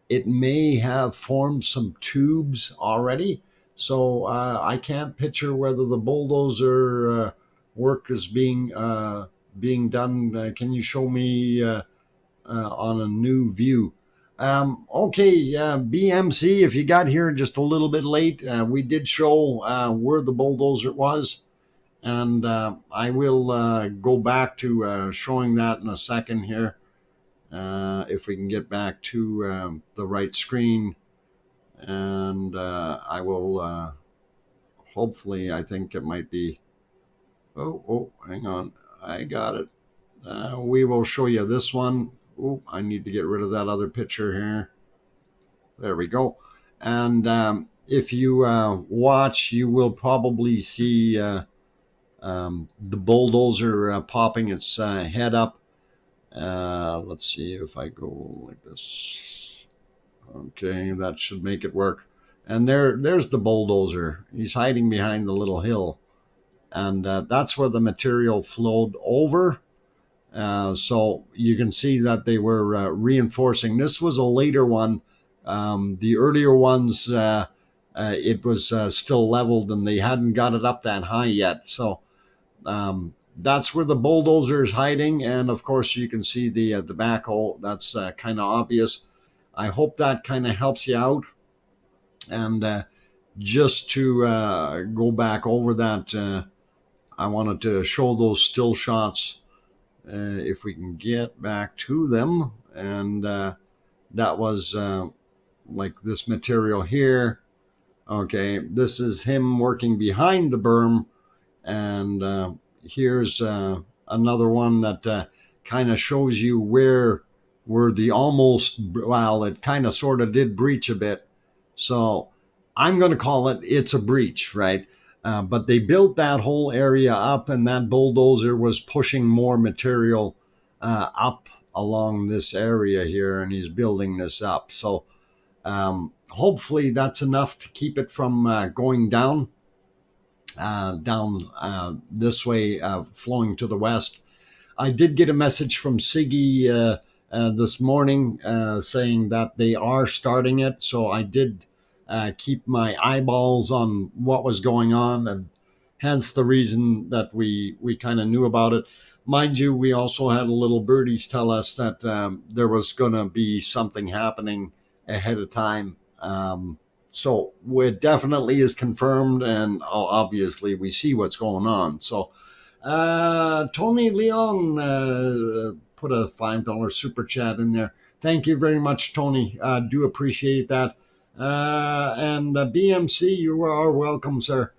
it may have formed some tubes already. So I can't picture whether the bulldozer work is being done. Can you show me on a new view? Okay, BMC, if you got here just a little bit late, we did show where the bulldozer was. And I will go back to showing that in a second here. If we can get back to the right screen. And I will hopefully, I think it might be. Oh, hang on. I got it. We will show you this one. Oh, I need to get rid of that other picture here. There we go. And if you watch, you will probably see the bulldozer popping its head up. Let's see if I go like this. Okay, that should make it work. And there's the bulldozer. He's hiding behind the little hill. And that's where the material flowed over. So you can see that they were reinforcing. This was a later one. The earlier ones, it was still leveled and they hadn't got it up that high yet. So that's where the bulldozer is hiding. And of course, you can see the backhoe. That's kind of obvious. I hope that kind of helps you out. And just to go back over that, I wanted to show those still shots. If we can get back to them. And that was like this material here. Okay, this is him working behind the berm. And here's another one that kind of shows you where the almost, well, it kind of sort of did breach a bit. So I'm going to call it's a breach, right? But they built that whole area up, and that bulldozer was pushing more material up along this area here, and he's building this up. So hopefully that's enough to keep it from going down this way, flowing to the west. I did get a message from Siggy this morning saying that they are starting it. So I did keep my eyeballs on what was going on, and hence the reason that we kind of knew about it. Mind you, we also had a little birdies tell us that there was going to be something happening ahead of time. So it definitely is confirmed, and obviously we see what's going on. So Tony Leon put a $5 super chat in there. Thank you very much, Tony. Do appreciate that. And BMC, you are welcome, sir.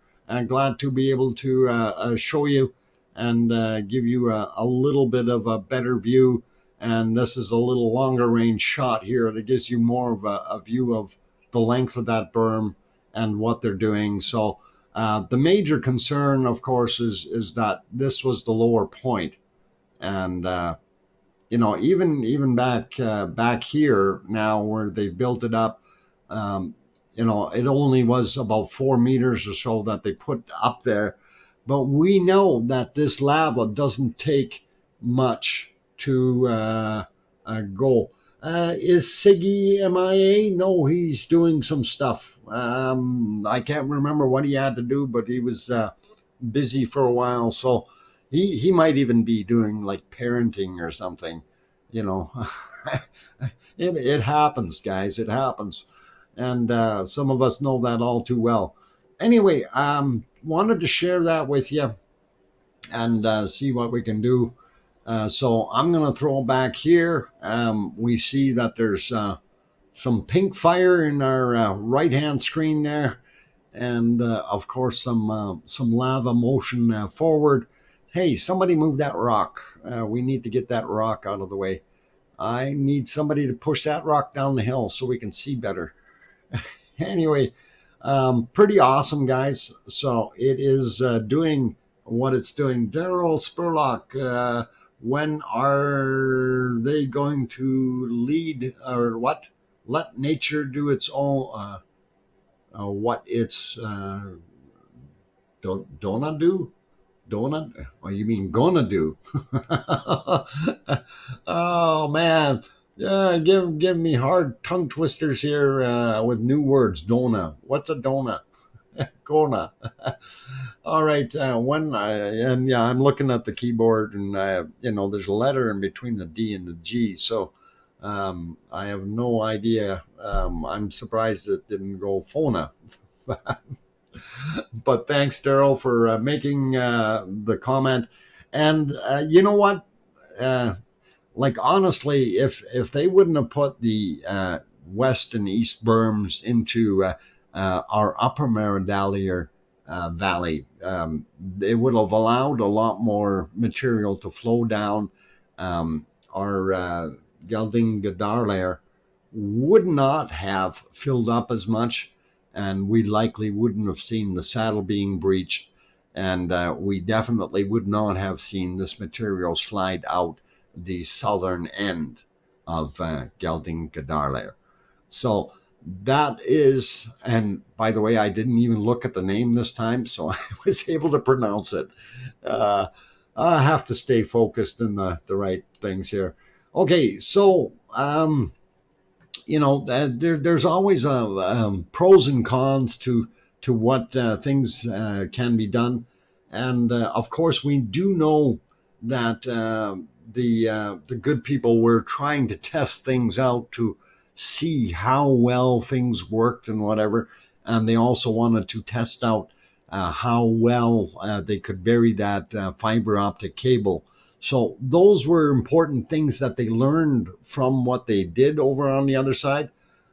Glad to be able to show you and give you a little bit of a better view. And this is a little longer range shot here that gives you more of a view of the length of that berm and what they're doing. So the major concern, of course, is that this was the lower point. And even back here now where they built it up, it only was about 4 meters or so that they put up there. But we know that this lava doesn't take much to go. Is Siggy MIA? No, he's doing some stuff. I can't remember what he had to do, but he was busy for a while, so he might even be doing like parenting or something, you know. It happens, guys. It happens, and some of us know that all too well. Anyway, wanted to share that with you and see what we can do. So I'm going to throw back here. We see that there's some pink fire in our right hand screen there, and of course some lava motion forward. Hey, somebody move that rock. We need to get that rock out of the way. I need somebody to push that rock down the hill so we can see better. Anyway, pretty awesome, guys. So it is doing what it's doing. Daryl Spurlock, when are they going to lead, or what? Let nature do its own, what it's donna do? Donut? Or you mean gonna do? Oh man, yeah, give me hard tongue twisters here with new words. Dona. What's a donut? Gonna. All right. And yeah, I'm looking at the keyboard, and there's a letter in between the D and the G, so I have no idea. I'm surprised it didn't go phona. But thanks, Daryl, for making the comment. And you know what? Like honestly, if they wouldn't have put the west and east berms into our upper Fagradalsfjall valley, it would have allowed a lot more material to flow down. Our Geldingadar would not have filled up as much, and we likely wouldn't have seen the saddle being breached, and we definitely would not have seen this material slide out the southern end of Geldingadar. So that is, and by the way, I didn't even look at the name this time, so I was able to pronounce it. I have to stay focused in the right things here. Okay, so there's always pros and cons to what things can be done, and of course we do know that the good people were trying to test things out to see how well things worked and whatever, and they also wanted to test out how well they could bury that fiber optic cable. So those were important things that they learned from what they did over on the other side.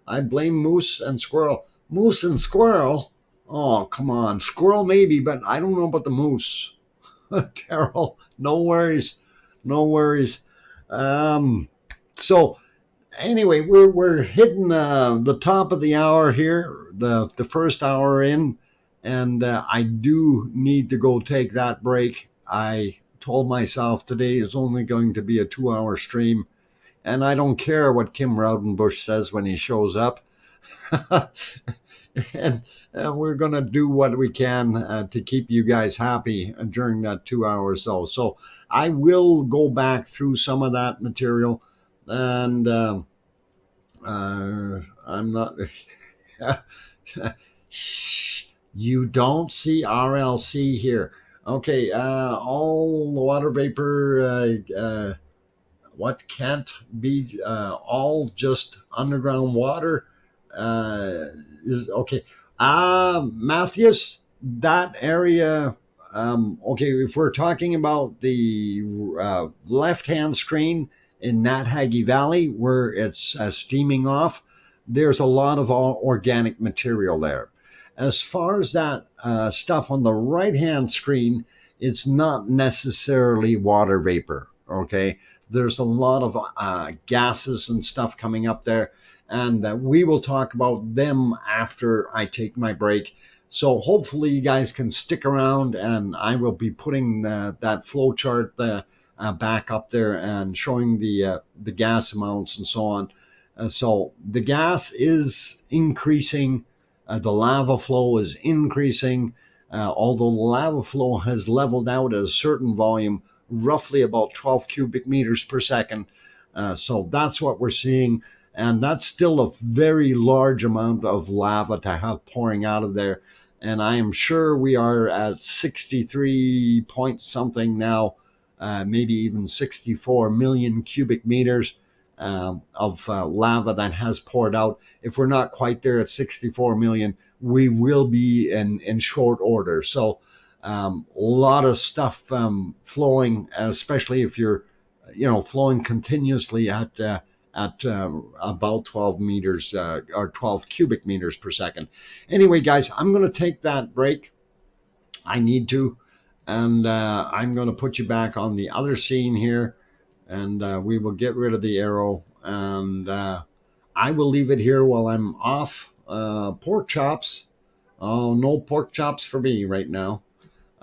I blame moose and squirrel. Moose and squirrel? Oh, come on. Squirrel maybe, but I don't know about the moose. Daryl, no worries. No worries. So anyway, we're hitting the top of the hour here, the first hour in, and I do need to go take that break. I told myself today is only going to be a 2-hour stream, and I don't care what Kim Raudenbush says when he shows up. and we're going to do what we can to keep you guys happy during that 2 hours. So I will go back through some of that material, and I'm not. Shh, you don't see RLC here. Okay, all water vapor, what can't be, all just underground water is okay. Matthias, that area, okay, if we're talking about the left-hand screen in Natthagi Valley, where it's steaming off, there's a lot of organic material there. As far as that stuff on the right-hand screen, it's not necessarily water vapor, okay? There's a lot of gases and stuff coming up there, and we will talk about them after I take my break. So hopefully you guys can stick around, and I will be putting that flow chart back up there and showing the gas amounts and so on. So the gas is increasing. The lava flow is increasing, although the lava flow has leveled out at a certain volume, roughly about 12 cubic meters per second. So that's what we're seeing. And that's still a very large amount of lava to have pouring out of there. and I am sure we are at 63 point something now, maybe even 64 million cubic meters of lava that has poured out. If we're not quite there at 64 million, we will be in short order. So a lot of stuff flowing, especially if you're, flowing continuously at about 12 meters or 12 cubic meters per second. Anyway, guys, I'm going to take that break. I need to. And I'm going to put you back on the other scene here. And we will get rid of the arrow. And I will leave it here while I'm off. Pork chops. Oh, no pork chops for me right now.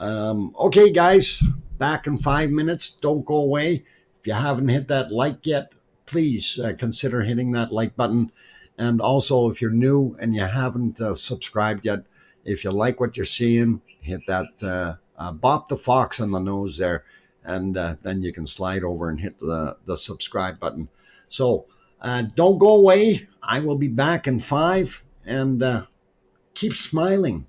Okay, guys, back in 5 minutes. Don't go away. If you haven't hit that like yet, please consider hitting that like button. And also, if you're new and you haven't subscribed yet, if you like what you're seeing, hit that bop the fox on the nose there, and then you can slide over and hit the subscribe button. So don't go away. I will be back in 5, and keep smiling.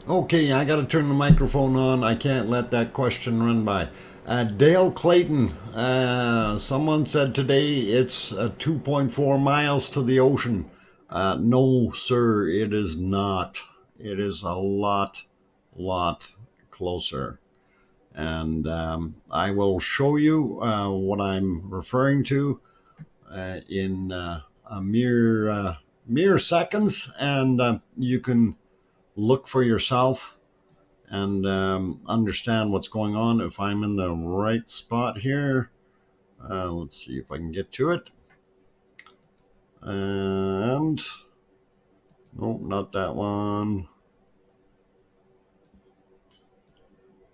Okay, I got to turn the microphone on. I can't let that question run by. Dale Clayton, someone said today it's 2.4 miles to the ocean. No, sir, it is not. It is a lot closer. And I will show you what I'm referring to in a mere seconds, and you can look for yourself and understand what's going on. If I'm in the right spot here, let's see if I can get to it. And no, not that one.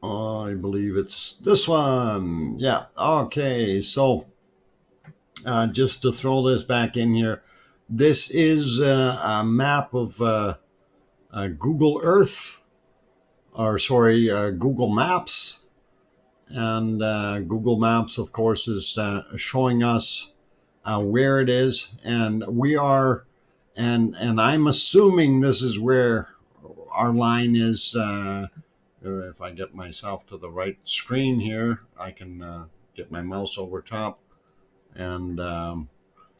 I believe it's this one. Yeah. Okay. So just to throw this back in here, this is a map of Google Earth, or sorry, Google Maps. And Google Maps, of course, is showing us where it is. And we are, and I'm assuming this is where our line is. If I get myself to the right screen here, I can get my mouse over top. And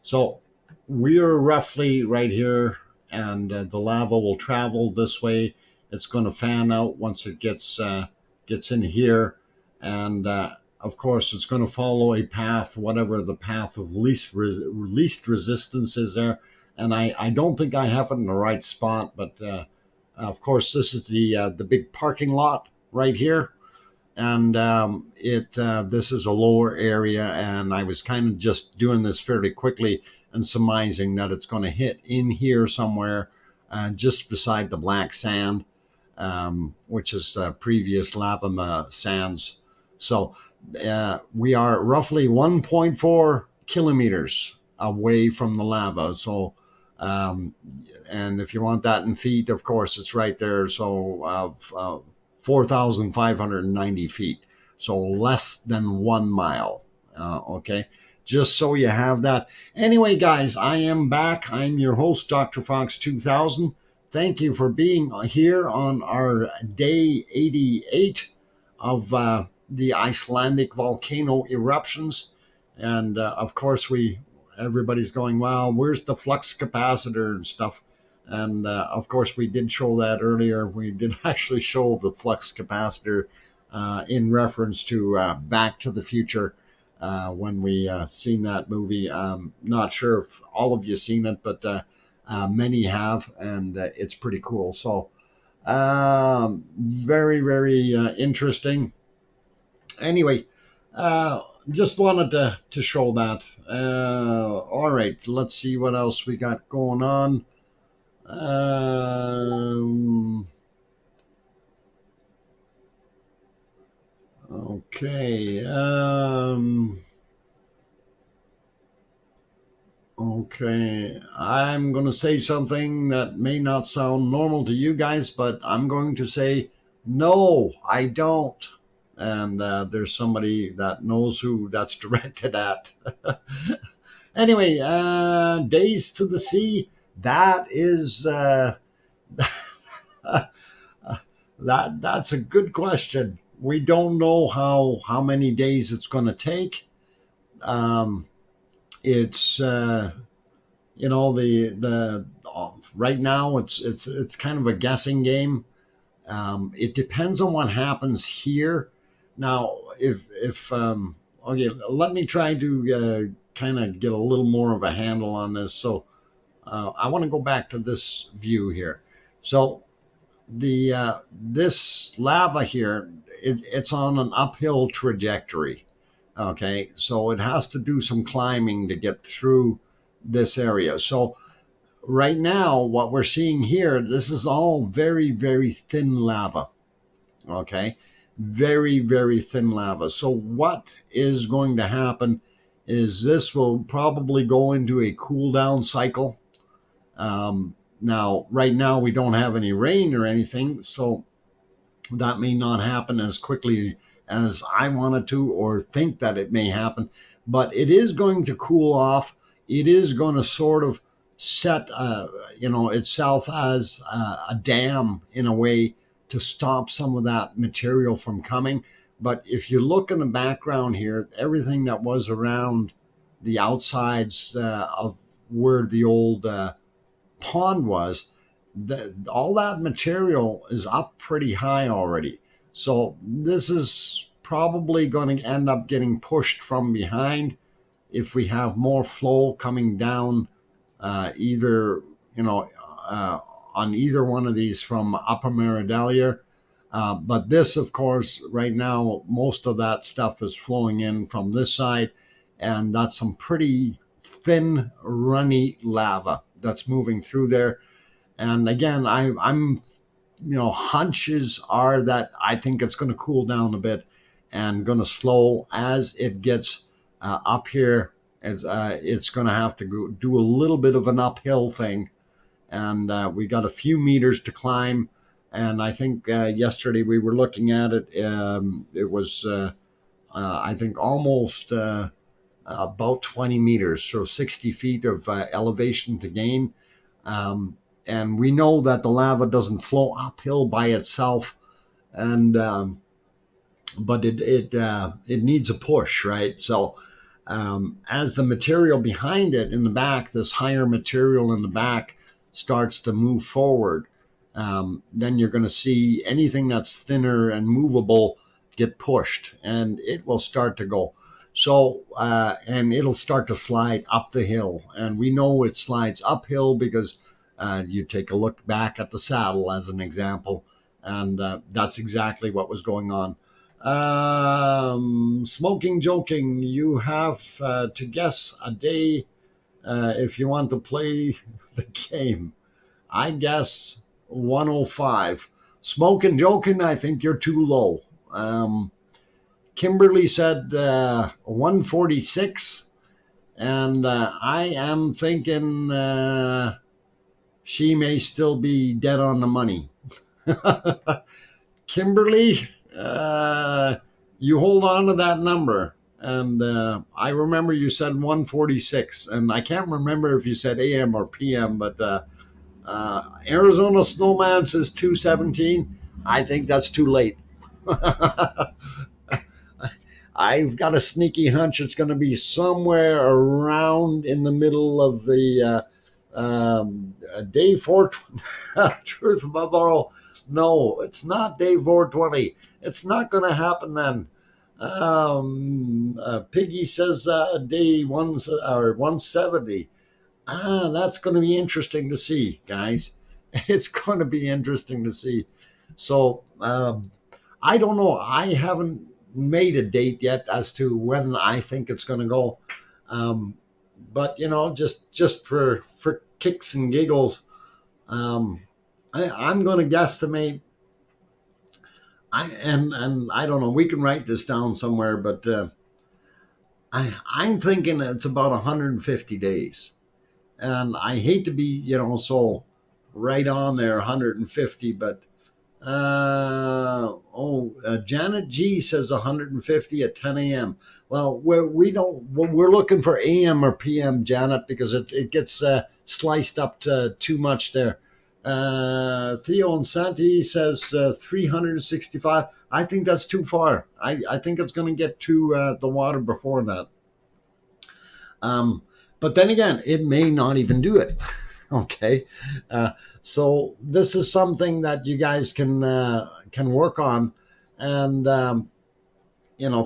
so we are roughly right here, and the lava will travel this way. It's going to fan out once it gets in here, and of course it's going to follow a path, whatever the path of least resistance is there. And I don't think I have it in the right spot, but of course this is the big parking lot right here. And this is a lower area, and I was kind of just doing this fairly quickly and surmising that it's going to hit in here somewhere, just beside the black sand, which is previous lava sands. So we are roughly 1.4 kilometers away from the lava. So and if you want that in feet, of course it's right there. So 4,590 feet, so less than 1 mile. Okay, just so you have that. Anyway, guys, I am back. I'm your host, DrFox2000. Thank you for being here on our day 88 of the Icelandic volcano eruptions. And of course, everybody's going, wow, where's the flux capacitor and stuff? And of course, we did show that earlier. We did actually show the flux capacitor in reference to Back to the Future when we seen that movie. Not sure if all of you seen it, but many have, and it's pretty cool. So very, very interesting. Anyway, just wanted to show that. All right, let's see what else we got going on. Okay. Okay. I'm going to say something that may not sound normal to you guys, but I'm going to say, no, I don't. And there's somebody that knows who that's directed at. Anyway, Days to the Sea. That is that's a good question. We don't know how many days it's going to take. It's you know, the right now it's kind of a guessing game. It depends on what happens here. Now, if okay, let me try to kind of get a little more of a handle on this. So I want to go back to this view here. So this lava here, it's on an uphill trajectory. Okay, so it has to do some climbing to get through this area. So right now, what we're seeing here, this is all very, very thin lava. Okay, very, very thin lava. So what is going to happen is this will probably go into a cool down cycle. Now, right now, we don't have any rain or anything, so that may not happen as quickly as I wanted to or think that it may happen, but it is going to cool off. It is going to sort of set, itself as a dam in a way to stop some of that material from coming. But if you look in the background here, everything that was around the outsides of where the old pond was, all that material is up pretty high already. So this is probably going to end up getting pushed from behind if we have more flow coming down either, on either one of these from Upper Meridalier. But this, of course, right now, most of that stuff is flowing in from this side, and that's some pretty thin, runny lava that's moving through there. And again, I'm hunches are that I think it's going to cool down a bit and going to slow as it gets up here. It's going to have to do a little bit of an uphill thing, and we got a few meters to climb. And I think yesterday we were looking at it. It was, I think, almost about 20 meters, so 60 feet of elevation to gain. And we know that the lava doesn't flow uphill by itself, and but it needs a push, right? So as the material behind it in the back, this higher material in the back starts to move forward, then you're going to see anything that's thinner and movable get pushed, and it will start to go. So, and it'll start to slide up the hill. And we know it slides uphill because you take a look back at the saddle as an example, and that's exactly what was going on. Smoking Joking, you have to guess a day if you want to play the game. I guess 105. Smoking Joking, I think you're too low. Kimberly said 146, and I am thinking she may still be dead on the money. Kimberly, you hold on to that number. And I remember you said 146, and I can't remember if you said AM or PM, but Arizona Snowman says 217. I think that's too late. I've got a sneaky hunch it's going to be somewhere around in the middle of the day 420. Truth above all, no, it's not day 420. It's not going to happen then. Piggy says day 170. That's going to be interesting to see, guys. It's going to be interesting to see. So I don't know. I haven't made a date yet as to when I think it's going to go. But just for kicks and giggles, I'm going to guesstimate. And I don't know. We can write this down somewhere, but I'm thinking it's about 150 days. And I hate to be, so right on there, 150, but Janet G says 150 at 10 a.m. Well, we're looking for AM or PM, Janet, because it gets sliced up to too much there. Theo and Santi says 365. I think that's too far. I think it's going to get to the water before that. But then again, it may not even do it. Okay. So this is something that you guys can work on, and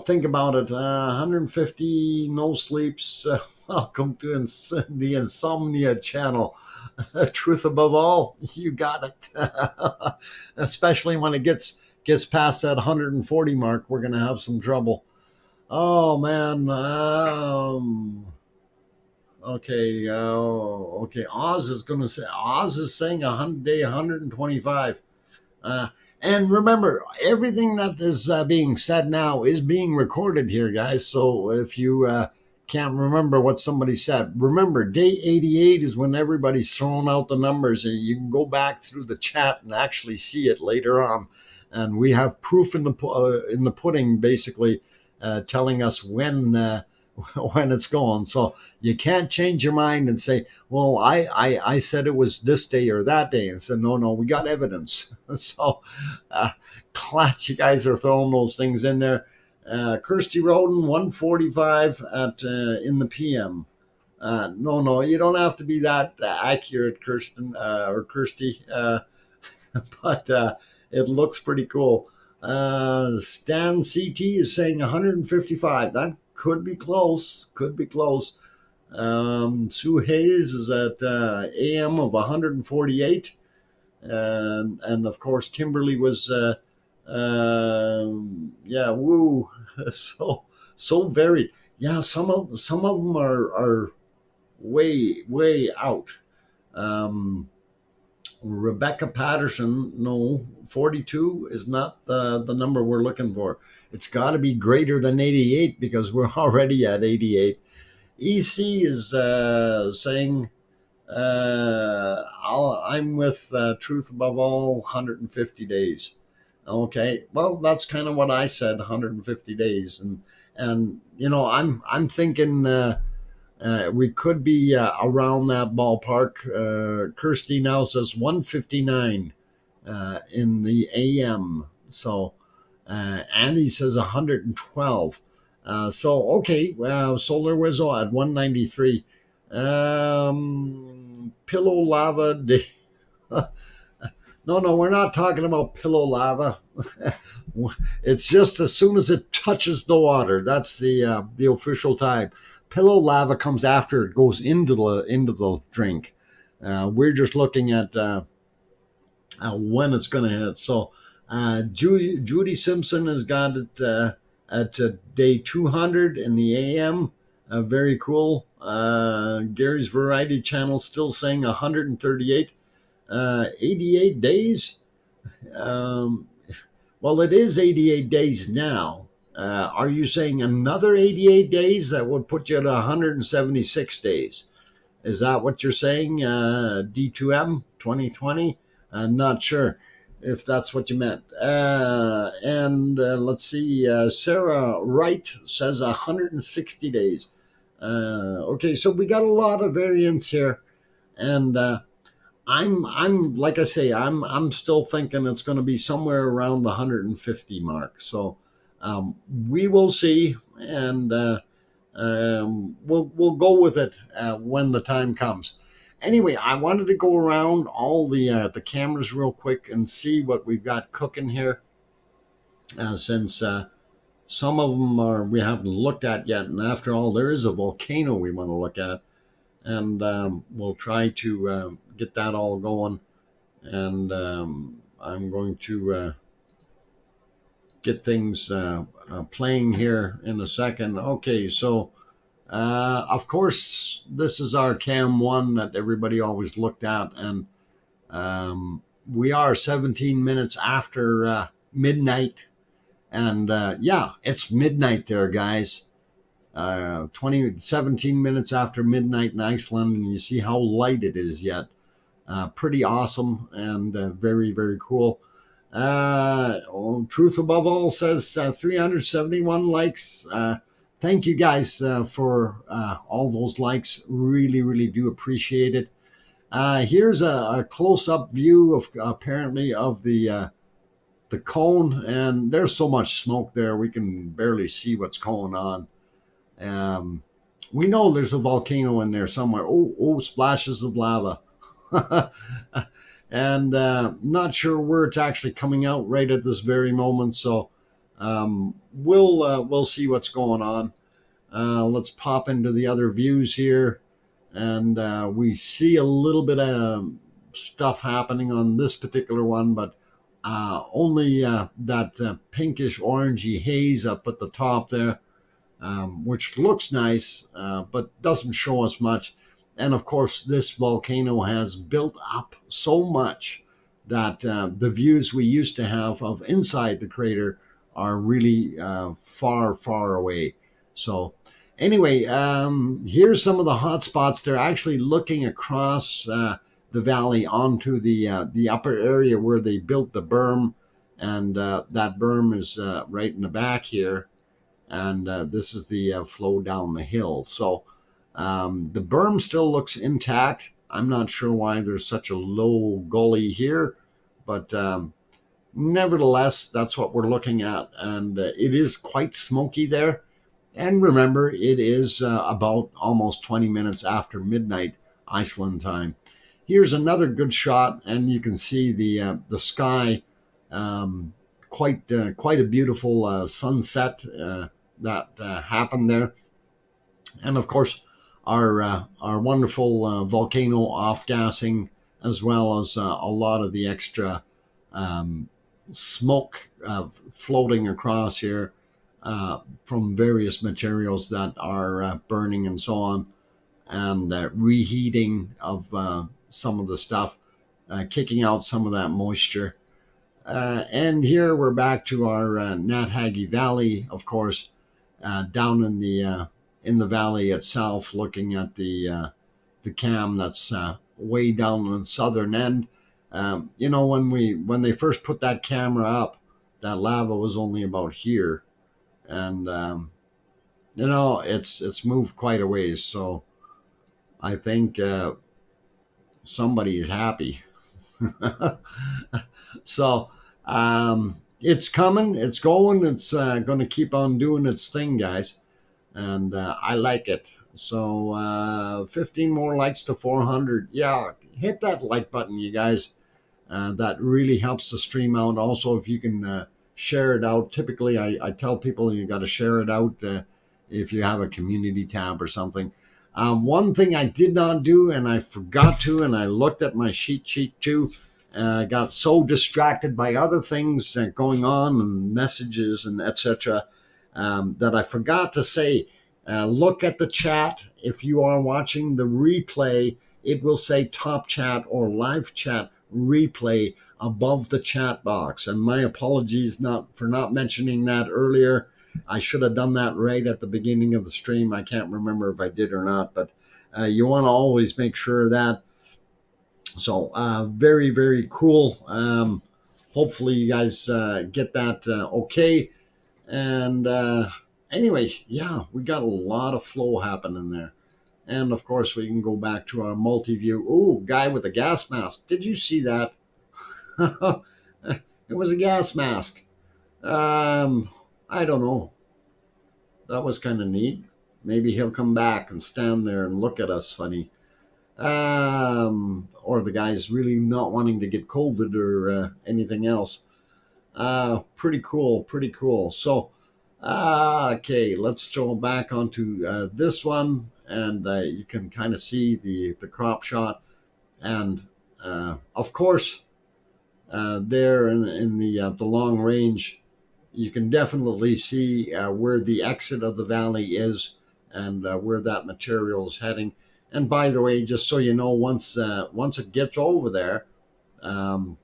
think about it. 150 no sleeps. Welcome to the Insomnia Channel. Truth above all, you got it. Especially when it gets past that 140 mark, we're going to have some trouble. Oh man. Okay. Okay. Oz is saying 125. And remember, everything that is being said now is being recorded here, guys. So if you can't remember what somebody said, remember, day 88 is when everybody's throwing out the numbers, and you can go back through the chat and actually see it later on. And we have proof in the pudding, basically, telling us when it's going. So you can't change your mind and say, well, I said it was this day or that day, and said, no, we got evidence. So glad you guys are throwing those things in there. Kirsty Roden, 145 in the PM. No, you don't have to be that accurate, Kirsten or Kirsty, but it looks pretty cool. Stan CT is saying 155. That could be close. Could be close. Sue Hayes is at AM of 148. And of course, Kimberly was, yeah, woo. So varied. Yeah, some of them are way out. Um, Rebecca Patterson, no, 42 is not the number we're looking for. It's got to be greater than 88 because we're already at 88. EC is saying, I'm with Truth Above All, 150 days. Okay, well, that's kind of what I said, 150 days, and I'm thinking we could be around that ballpark. Kirsty now says 159 in the AM. So Andy says 112. So okay, Solar Wizzo at 193. Pillow lava. No, we're not talking about pillow lava. It's just as soon as it touches the water. That's the official time. Pillow lava comes after it goes into the drink. We're just looking at when it's going to hit. So Judy Simpson has got it at day 200 in the AM. Very cool. Gary's Variety Channel still saying 138. 88 days. Um, well, it is 88 days now. Are you saying another 88 days? That would put you at 176 days. Is that what you're saying? D2M 2020? I'm not sure if that's what you meant. And let's see. Sarah Wright says 160 days. Okay, so we got a lot of variance here, and I'm like I say, I'm still thinking it's going to be somewhere around the 150 mark. So we will see, and we'll go with it when the time comes. Anyway, I wanted to go around all the cameras real quick and see what we've got cooking here, since some of them we haven't looked at yet, and after all, there is a volcano we want to look at, and we'll try to get that all going. And I'm going to get things playing here in a second. Okay, so of course, this is our cam one that everybody always looked at, and we are 17 minutes after midnight, and yeah, it's midnight there, guys. 17 minutes after midnight in Iceland, and you see how light it is yet. Pretty awesome, and very, very cool. Truth Above All says 371 likes. Thank you guys for all those likes. Really, really do appreciate it. Here's a close-up view of apparently of the cone, and there's so much smoke there we can barely see what's going on. We know there's a volcano in there somewhere. Oh, splashes of lava. And not sure where it's actually coming out right at this very moment. So we'll see what's going on. Let's pop into the other views here, and we see a little bit of stuff happening on this particular one, but only that pinkish orangey haze up at the top there, which looks nice, but doesn't show us much. And of course, this volcano has built up so much that the views we used to have of inside the crater are really far, far away. So anyway, here's some of the hot spots. They're actually looking across the valley onto the upper area where they built the berm, and that berm is right in the back here, and this is the flow down the hill. So the berm still looks intact. I'm not sure why there's such a low gully here, but nevertheless, that's what we're looking at, and it is quite smoky there. And remember, it is about almost 20 minutes after midnight Iceland time. Here's another good shot, and you can see the sky quite a beautiful sunset that happened there. And of course, our wonderful volcano off-gassing, as well as a lot of the extra smoke floating across here from various materials that are burning and so on, and reheating of some of the stuff, kicking out some of that moisture. And here we're back to our Natthagi Valley, of course, down in the valley itself, looking at the cam that's way down on the southern end. You know, when they first put that camera up, that lava was only about here, and you know, it's moved quite a ways. So I think somebody is happy. So it's coming, it's going, it's going to keep on doing its thing, guys, and I like it. So 15 more likes to 400. Yeah, hit that like button, you guys. That really helps the stream out. Also, if you can share it out. Typically I tell people you got to share it out if you have a community tab or something. One thing I did not do, and I forgot to, and I looked at my cheat sheet too, got so distracted by other things going on and messages and etc. That I forgot to say, look at the chat. If you are watching the replay, it will say top chat or live chat replay above the chat box. And my apologies for not mentioning that earlier. I should have done that right at the beginning of the stream. I can't remember if I did or not, but you want to always make sure of that. So very, very cool. Hopefully you guys get that okay. And anyway, yeah, we got a lot of flow happening there. And of course, we can go back to our multi-view. Ooh, guy with a gas mask. Did you see that? It was a gas mask. I don't know. That was kind of neat. Maybe he'll come back and stand there and look at us funny. Or the guy's really not wanting to get COVID or anything else. Pretty cool, pretty cool. So, okay, let's throw back onto this one, and you can kind of see the crop shot. And of course, there in the long range, you can definitely see where the exit of the valley is and where that material is heading. And by the way, just so you know, once it gets over there, and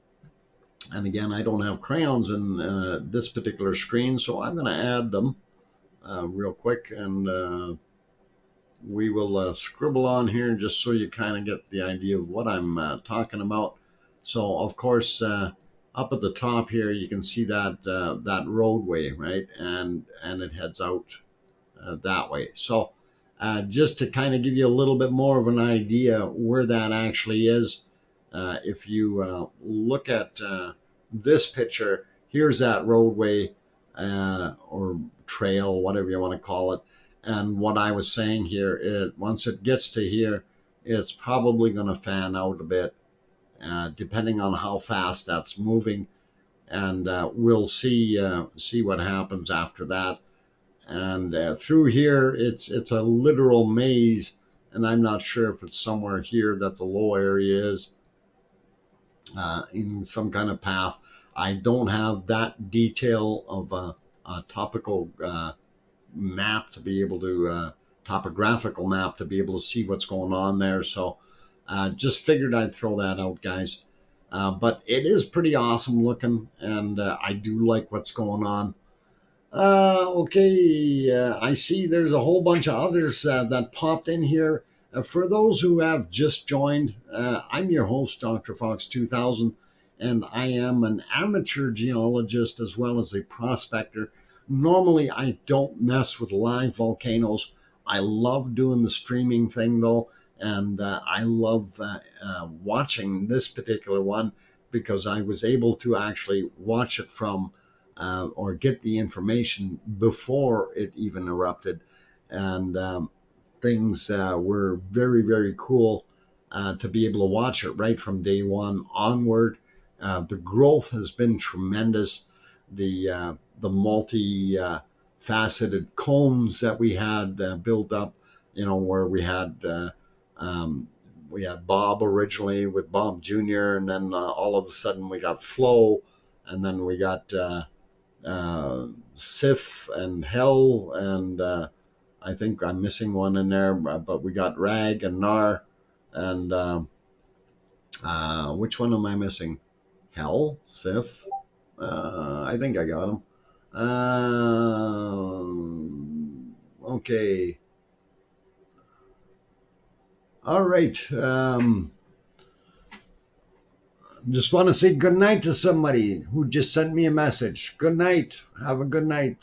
again, I don't have crayons in this particular screen, so I'm going to add them real quick, and we will scribble on here just so you kind of get the idea of what I'm talking about. So, of course, up at the top here, you can see that roadway, right? And it heads out that way. So just to kind of give you a little bit more of an idea where that actually is, if you look at this picture, here's that roadway or trail, whatever you want to call it. And what I was saying here, once it gets to here, it's probably going to fan out a bit, depending on how fast that's moving. And we'll see what happens after that. And through here, it's a literal maze, and I'm not sure if it's somewhere here that the low area is in some kind of path. I don't have that detail of a topical map to be able to topographical map to be able to see what's going on there. So just figured I'd throw that out, guys. But it is pretty awesome looking, and I do like what's going on. Okay, I see there's a whole bunch of others that popped in here. For those who have just joined, I'm your host, DrFox2000, and I am an amateur geologist as well as a prospector. Normally, I don't mess with live volcanoes. I love doing the streaming thing, though, and I love watching this particular one because I was able to actually watch it from or get the information before it even erupted. And things were very, very cool to be able to watch it right from day one onward. The growth has been tremendous. the multi faceted cones that we had built up, where we had Bob originally with Bob Jr., and then all of a sudden we got Flo, and then we got Sif and Hell, and I think I'm missing one in there, but we got Rag and Nar, and which one am I missing? Hell, Sif. I think I got them. Okay. All right. Just want to say good night to somebody who just sent me a message. Good night. Have a good night.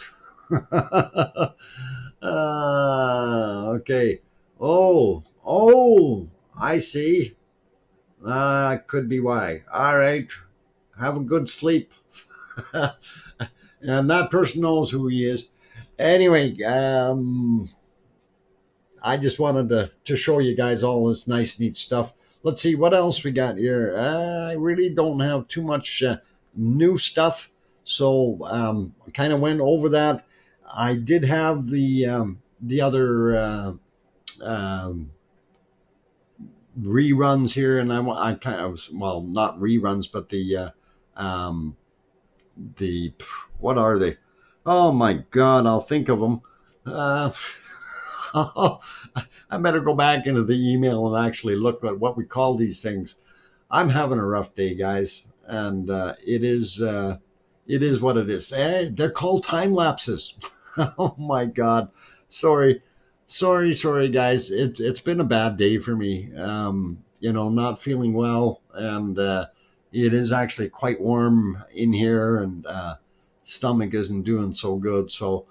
Okay. Oh, I see. Could be why. All right. Have a good sleep. And that person knows who he is. Anyway, I just wanted to show you guys all this nice, neat stuff. Let's see what else we got here. I really don't have too much new stuff, so I kind of went over that. I did have the other reruns here, and I kind of, well, not reruns, but the what are they? Oh my God, I'll think of them. I better go back into the email and actually look at what we call these things. I'm having a rough day, guys, and it is what it is. They're called time lapses. Oh my God, sorry, guys. It's been a bad day for me. Not feeling well, and it is actually quite warm in here, and stomach isn't doing so good. So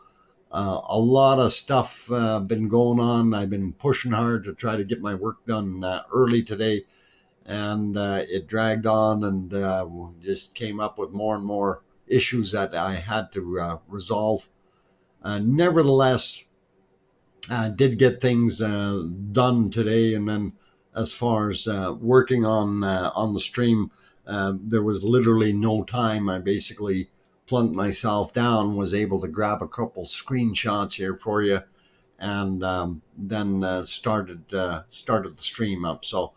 a lot of stuff been going on. I've been pushing hard to try to get my work done early today, and it dragged on, and just came up with more and more issues that I had to resolve. Nevertheless, I did get things done today, and then as far as working on the stream, there was literally no time. I basically plunked myself down, was able to grab a couple screenshots here for you, and then started the stream up. So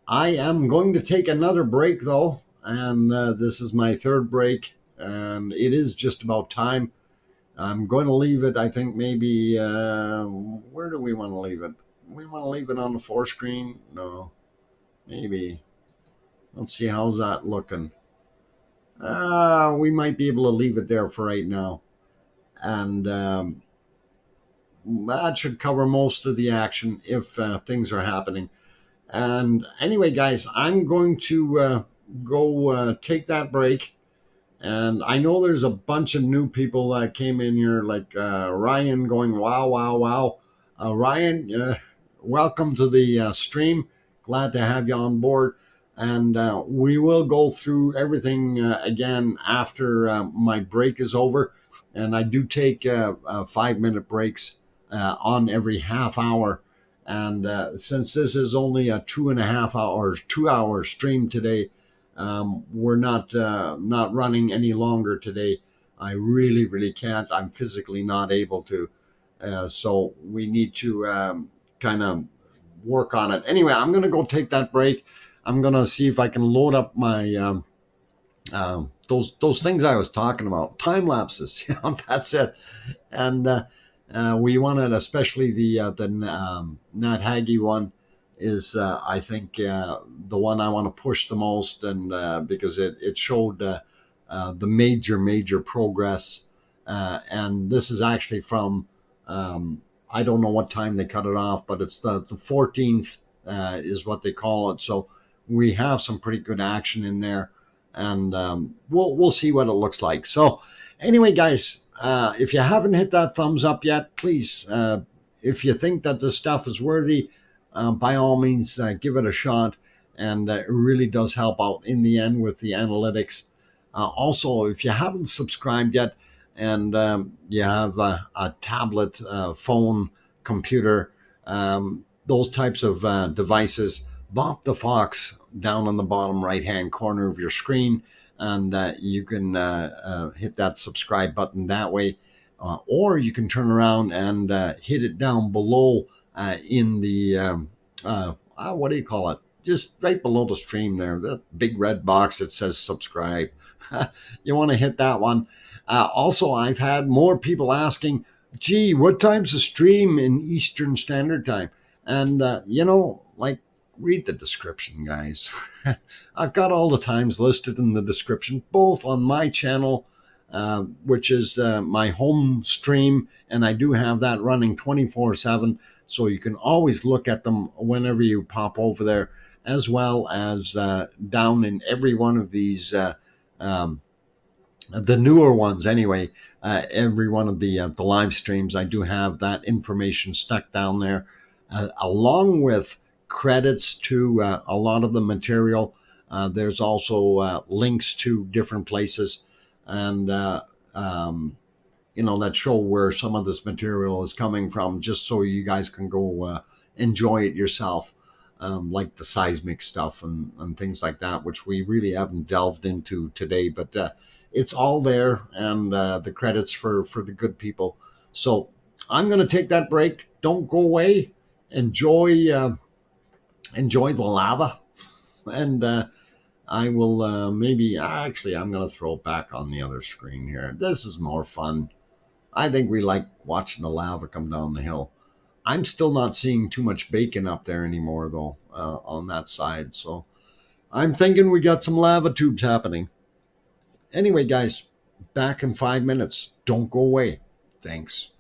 I am going to take another break though, and this is my third break, and it is just about time. I'm going to leave it, I think maybe, where do we want to leave it? We want to leave it on the forescreen? No, maybe. Let's see, how's that looking? We might be able to leave it there for right now. And that should cover most of the action if things are happening. And anyway, guys, I'm going to go take that break. And I know there's a bunch of new people that came in here, like Ryan going, wow, wow, wow. Ryan, welcome to the stream. Glad to have you on board. And we will go through everything again after my break is over. And I do take 5-minute breaks on every half hour. And since this is only a 2.5 hour stream today, we're not running any longer today. I really can't. I'm physically not able to. So we need to kind of work on it. Anyway, I'm going to go take that break. I'm going to see if I can load up my those things I was talking about, time lapses. That's it. And we wanted, especially the Natthagi one is I think the one I want to push the most, and because it showed the major progress, and this is actually from I don't know what time they cut it off, but it's the 14th is what they call it. So we have some pretty good action in there, and we'll see what it looks like. So anyway, guys, if you haven't hit that thumbs up yet, please, if you think that this stuff is worthy, by all means, give it a shot, and it really does help out in the end with the analytics. Also, if you haven't subscribed yet, and you have a tablet, phone, computer, those types of devices, bop the fox down on the bottom right-hand corner of your screen, and you can hit that subscribe button that way, or you can turn around and hit it down below in the what do you call it? Just right below the stream there, that big red box that says subscribe. You want to hit that one. Also, I've had more people asking, gee, what time's the stream in Eastern Standard Time? And, like, read the description, guys. I've got all the times listed in the description, both on my channel, which is my home stream, and I do have that running 24/7, so you can always look at them whenever you pop over there, as well as down in every one of these um, the newer ones anyway. Every one of the live streams, I do have that information stuck down there, along with credits to a lot of the material. There's also links to different places, and that show where some of this material is coming from, just so you guys can go enjoy it yourself. Like the seismic stuff and things like that, which we really haven't delved into today, but it's all there, and the credits for the good people. So I'm going to take that break. Don't go away. Enjoy the lava, and I will maybe actually I'm going to throw it back on the other screen here. This is more fun. I think we like watching the lava come down the hill. I'm still not seeing too much bacon up there anymore, though, on that side. So I'm thinking we got some lava tubes happening. Anyway, guys, back in 5 minutes. Don't go away. Thanks.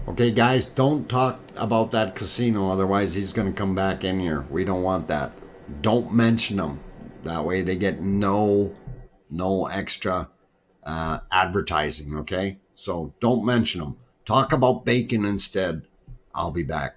Okay, guys, don't talk about that casino, otherwise he's going to come back in here. We don't want that. Don't mention them. That way they get no extra advertising, okay? So don't mention them. Talk about bacon instead. I'll be back.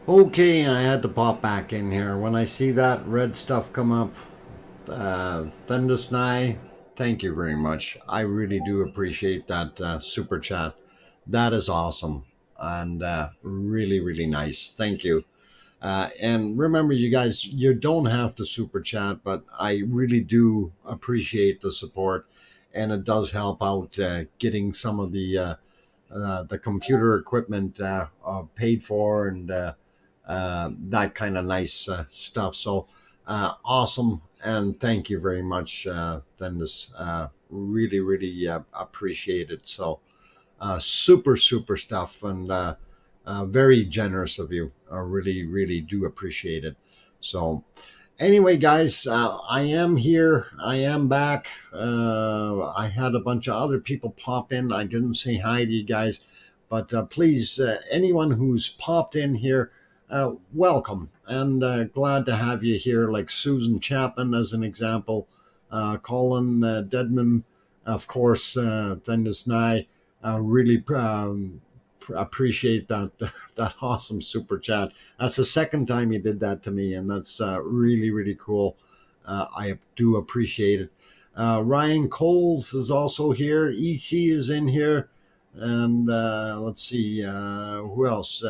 Okay, I had to pop back in here. When I see that red stuff come up, Thundersny, thank you very much. I really do appreciate that super chat. That is awesome and really, really nice. Thank you. And remember, you guys, you don't have to super chat, but I really do appreciate the support, and it does help out getting some of the computer equipment paid for and that kind of nice stuff. So awesome, and thank you very much, Thendis. Really, really appreciate it. So super, super stuff, and very generous of you. I really, really do appreciate it. So anyway, guys, I am here. I am back. I had a bunch of other people pop in. I didn't say hi to you guys, but please, anyone who's popped in here, welcome, and glad to have you here. Like Susan Chapman, as an example, Colin Deadman, of course, Thendis Nye. Really appreciate that awesome super chat. That's the second time you did that to me, and that's really, really cool. I do appreciate it. Ryan Coles is also here. EC is in here. And let's see, who else?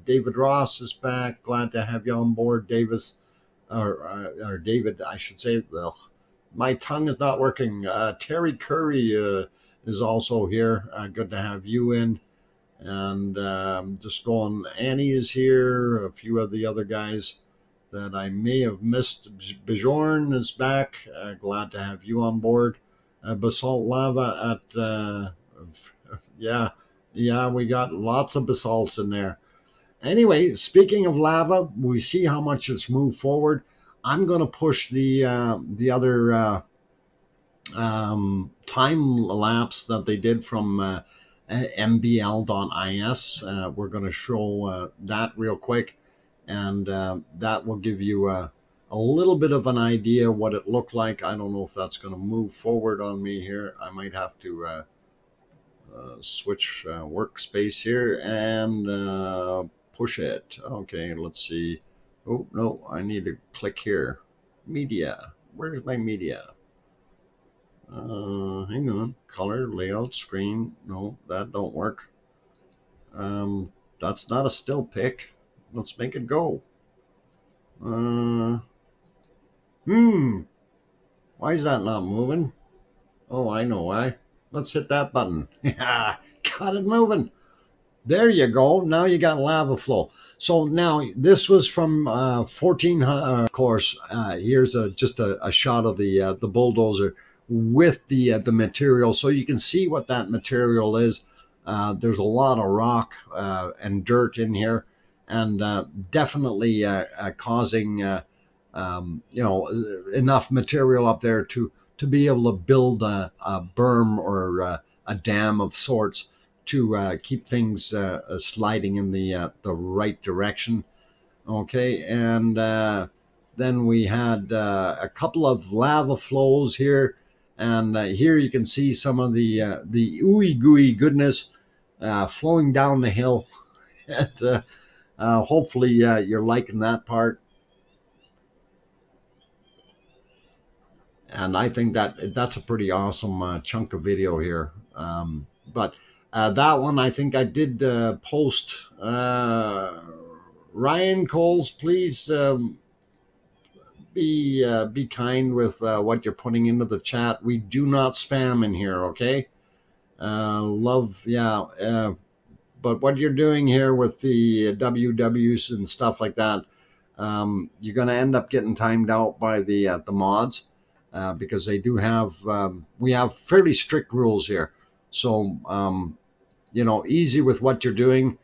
David Ross is back. Glad to have you on board, Davis. Or David, I should say. Ugh, my tongue is not working. Terry Curry is also here. Good to have you in. And just going, Annie is here. A few of the other guys that I may have missed. Bjorn is back. Glad to have you on board. Basalt lava at yeah, we got lots of basalts in there. Anyway, speaking of lava, we see how much it's moved forward. I'm going to push the other time lapse that they did from mbl.is. We're going to show that real quick, and that will give you a little bit of an idea what it looked like. I don't know if that's going to move forward on me here. I might have to switch workspace here and push it. Okay, let's see. Oh, no, I need to click here. Media. Where's my media? Hang on. Color, layout, screen. No, that don't work. That's not a still pick. Let's make it go. Why is that not moving? Oh, I know why. Let's hit that button. Yeah, got it moving. There you go. Now you got lava flow. So now this was from 1400. Of course, here's just a shot of the bulldozer with the material, so you can see what that material is. There's a lot of rock and dirt in here, and definitely causing enough material up there to be able to build a berm or a dam of sorts to keep things sliding in the right direction. Okay, and then we had a couple of lava flows here, and here you can see some of the ooey gooey goodness flowing down the hill. And hopefully you're liking that part. And I think that's a pretty awesome chunk of video here. But that one, I think I did post. Ryan Coles, please be kind with what you're putting into the chat. We do not spam in here, okay? Love, yeah. But what you're doing here with the WWs and stuff like that, you're going to end up getting timed out by the mods. Because they do have, we have fairly strict rules here. So, easy with what you're doing.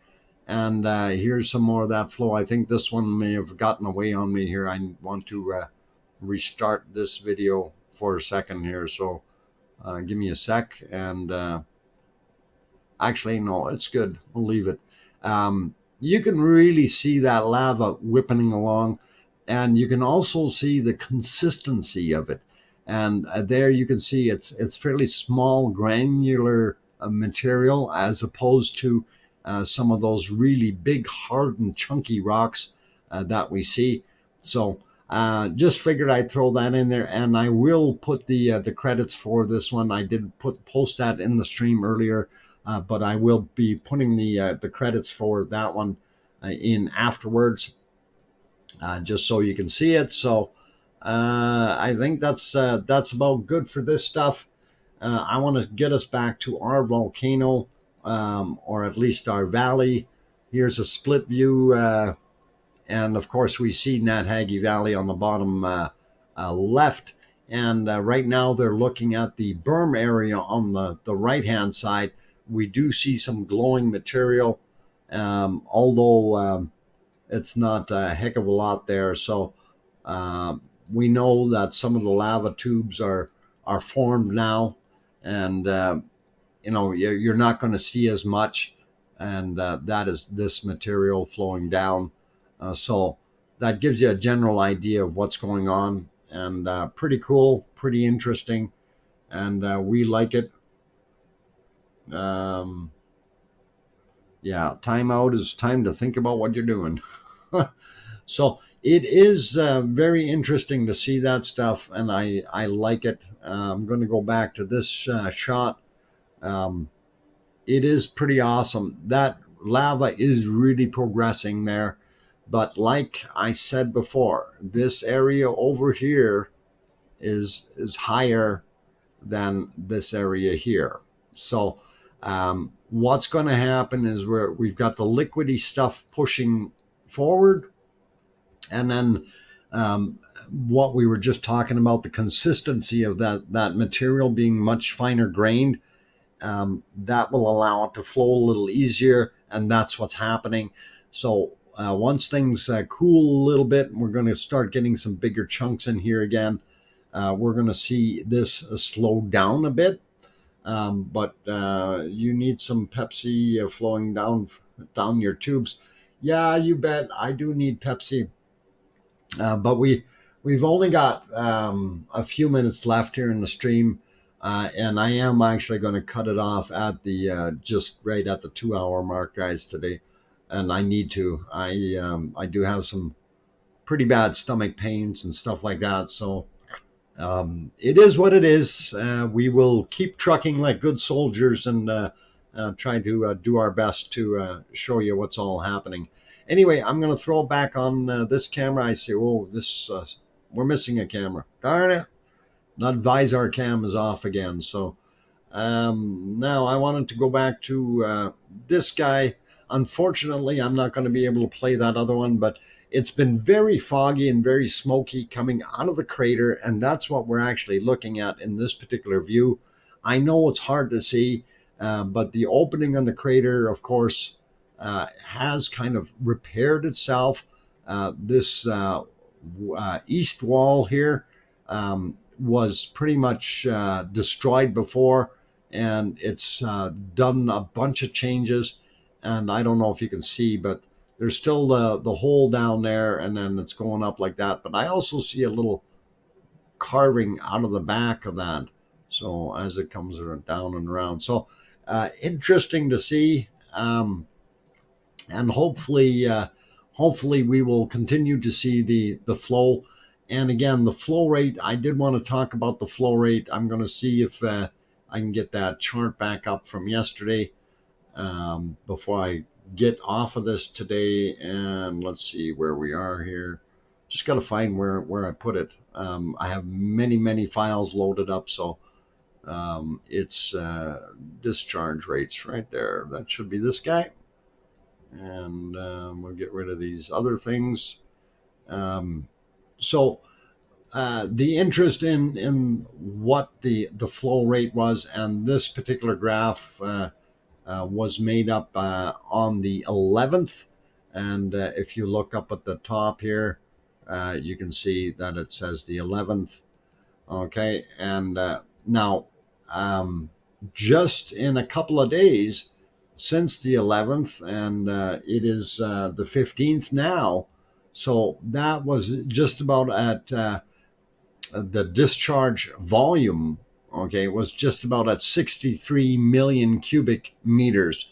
And here's some more of that flow. I think this one may have gotten away on me here. I want to restart this video for a second here. So give me a sec. And actually, no, it's good. We'll leave it. You can really see that lava whipping along. And you can also see the consistency of it. And there you can see it's fairly small granular material as opposed to some of those really big, hard and chunky rocks that we see. So just figured I'd throw that in there, and I will put the credits for this one. I did post that in the stream earlier, but I will be putting the credits for that one in afterwards, just so you can see it. So I think that's about good for this stuff. I want to get us back to our volcano, or at least our valley. Here's a split view, and of course we see Natthagi Valley on the bottom left. And right now they're looking at the Berm area on the right-hand side. We do see some glowing material, although it's not a heck of a lot there. So we know that some of the lava tubes are formed now, and you're not going to see as much, and that is this material flowing down. So that gives you a general idea of what's going on, and pretty cool, pretty interesting, and we like it. Yeah, time out is time to think about what you're doing. So it is very interesting to see that stuff, and I like it. I'm going to go back to this shot. It is pretty awesome. That lava is really progressing there. But like I said before, this area over here is higher than this area here. So what's going to happen is we've got the liquidy stuff pushing forward, and then what we were just talking about, the consistency of that material being much finer grained, that will allow it to flow a little easier, and that's what's happening. So once things cool a little bit, we're going to start getting some bigger chunks in here again. We're going to see this slow down a bit, but you need some Pepsi flowing down your tubes. Yeah, you bet. I do need Pepsi. But we've only got a few minutes left here in the stream, and I am actually going to cut it off at the just right at the 2-hour mark, guys, today. And I need to. I do have some pretty bad stomach pains and stuff like that. So it is what it is. We will keep trucking like good soldiers and try to do our best to show you what's all happening. Anyway, I'm going to throw it back on this camera. I say, oh, we're missing a camera. Darn it. That visor cam is off again. So now I wanted to go back to this guy. Unfortunately, I'm not going to be able to play that other one, but it's been very foggy and very smoky coming out of the crater, and that's what we're actually looking at in this particular view. I know it's hard to see, but the opening on the crater, of course, has kind of repaired itself. This east wall here was pretty much destroyed before, and it's done a bunch of changes. And I don't know if you can see, but there's still the hole down there, and then it's going up like that. But I also see a little carving out of the back of that, so as it comes down and around. So interesting to see. And hopefully we will continue to see the flow. And again, the flow rate, I did want to talk about the flow rate. I'm going to see if I can get that chart back up from yesterday before I get off of this today. And let's see where we are here. Just got to find where I put it. I have many files loaded up, so it's discharge rates right there. That should be this guy. And we'll get rid of these other things. So the interest in what the flow rate was, and this particular graph was made up on the 11th. And if you look up at the top here, you can see that it says the 11th. Okay, and now just in a couple of days since the 11th, and it is the 15th now. So that was just about at the discharge volume. Okay, it was just about at 63 million cubic meters.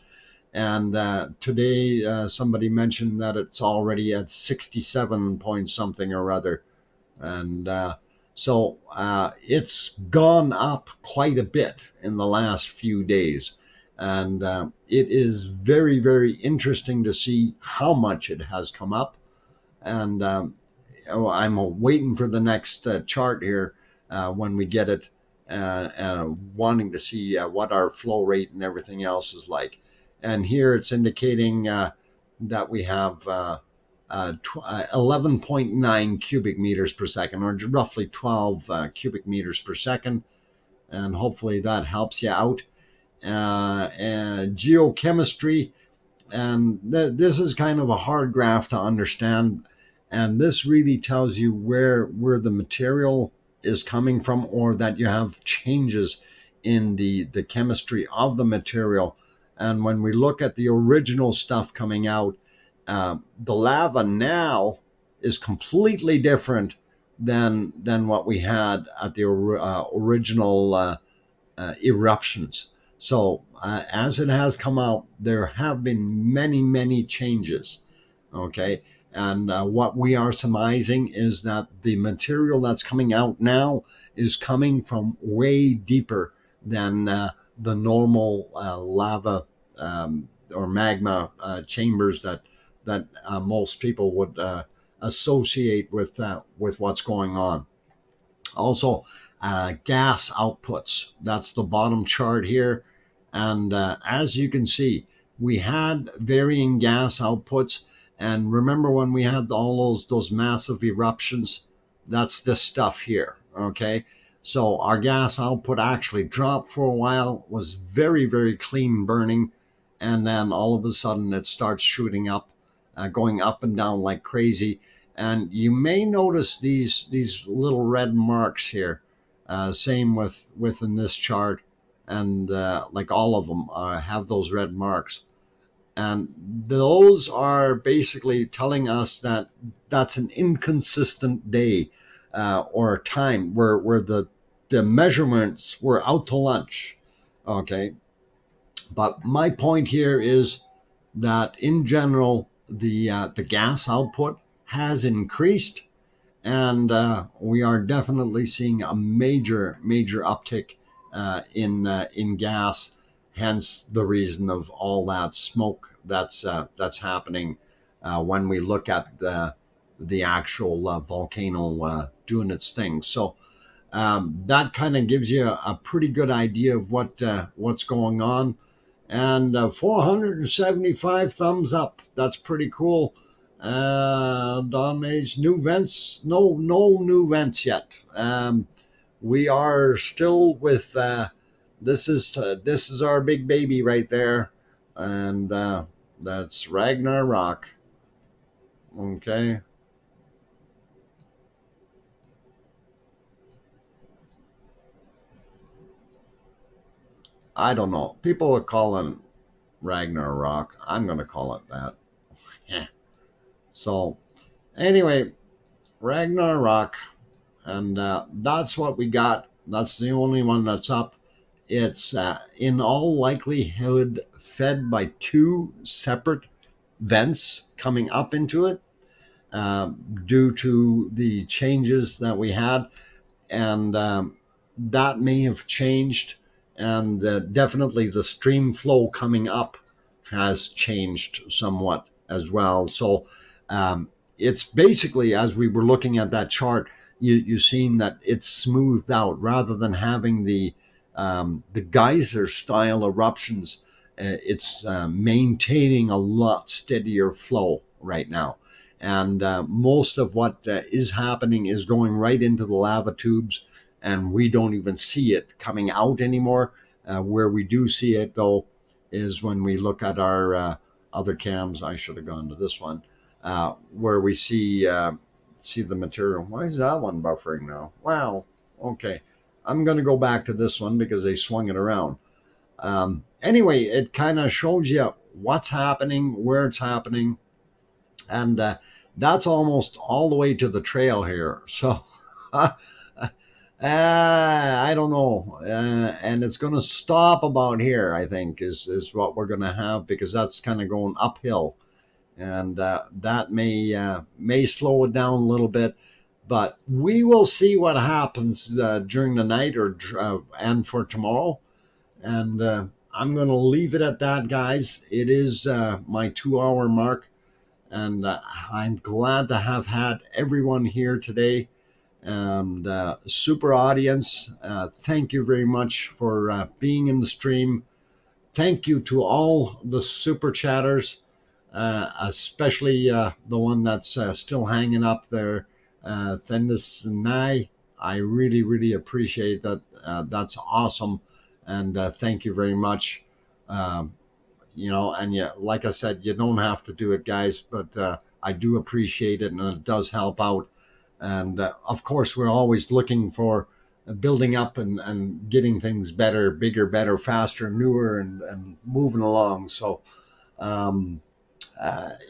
And today somebody mentioned that it's already at 67 point something or other. And so it's gone up quite a bit in the last few days. And it is very, very interesting to see how much it has come up. And I'm waiting for the next chart here when we get it, wanting to see what our flow rate and everything else is like. And here it's indicating that we have 11.9 cubic meters per second, or roughly 12 cubic meters per second. And hopefully that helps you out. And geochemistry, and this is kind of a hard graph to understand, and this really tells you where the material is coming from, or that you have changes in the chemistry of the material. And when we look at the original stuff coming out, the lava now is completely different than what we had at the original eruptions. So as it has come out, there have been many, many changes. Okay. And what we are surmising is that the material that's coming out now is coming from way deeper than the normal lava or magma chambers that most people would associate with what's going on. Also, gas outputs. That's the bottom chart here. And as you can see, we had varying gas outputs. And remember when we had all those massive eruptions? That's this stuff here, okay? So our gas output actually dropped for a while, was very, very clean burning. And then all of a sudden it starts shooting up, going up and down like crazy. And you may notice these little red marks here. Same within this chart, and like all of them have those red marks, and those are basically telling us that that's an inconsistent day or time where the measurements were out to lunch. Okay, but my point here is that in general the gas output has increased, and we are definitely seeing a major uptick in gas. Hence the reason of all that smoke that's happening when we look at the actual volcano doing its thing. So that kind of gives you a pretty good idea of what's going on. And 475 thumbs up. That's pretty cool. Don Mage, new vents? No new vents yet. We are still with this is our big baby right there, and that's Ragnar Rock. Okay. I don't know. People are calling Ragnar Rock. I'm gonna call it that. So anyway, Ragnar Rock, and that's what we got. That's the only one that's up. It's in all likelihood fed by two separate vents coming up into it due to the changes that we had, and that may have changed, and definitely the stream flow coming up has changed somewhat as well. So it's basically, as we were looking at that chart, you seen that it's smoothed out rather than having the geyser style eruptions. It's maintaining a lot steadier flow right now, and most of what is happening is going right into the lava tubes, and we don't even see it coming out anymore. Where we do see it though is when we look at our other cams. I should have gone to this one where we see the material. Why is that one buffering now? Wow. Okay, I'm going to go back to this one because they swung it around. Anyway, it kind of shows you what's happening, where it's happening, and that's almost all the way to the trail here. So I don't know, and it's going to stop about here. I think is what we're going to have, because that's kind of going uphill, and that may slow it down a little bit. But we will see what happens during the night, or and for tomorrow. And I'm going to leave it at that, guys. It is my 2 hour mark, and I'm glad to have had everyone here today. And super audience, thank you very much for being in the stream. Thank you to all the super chatters, especially the one that's still hanging up there, Thendis and I really, really appreciate that. That's awesome. And thank you very much. Um, and yeah, like I said, you don't have to do it, guys, but I do appreciate it, and it does help out. And of course, we're always looking for building up and getting things better, bigger, better, faster, newer, and moving along. So um,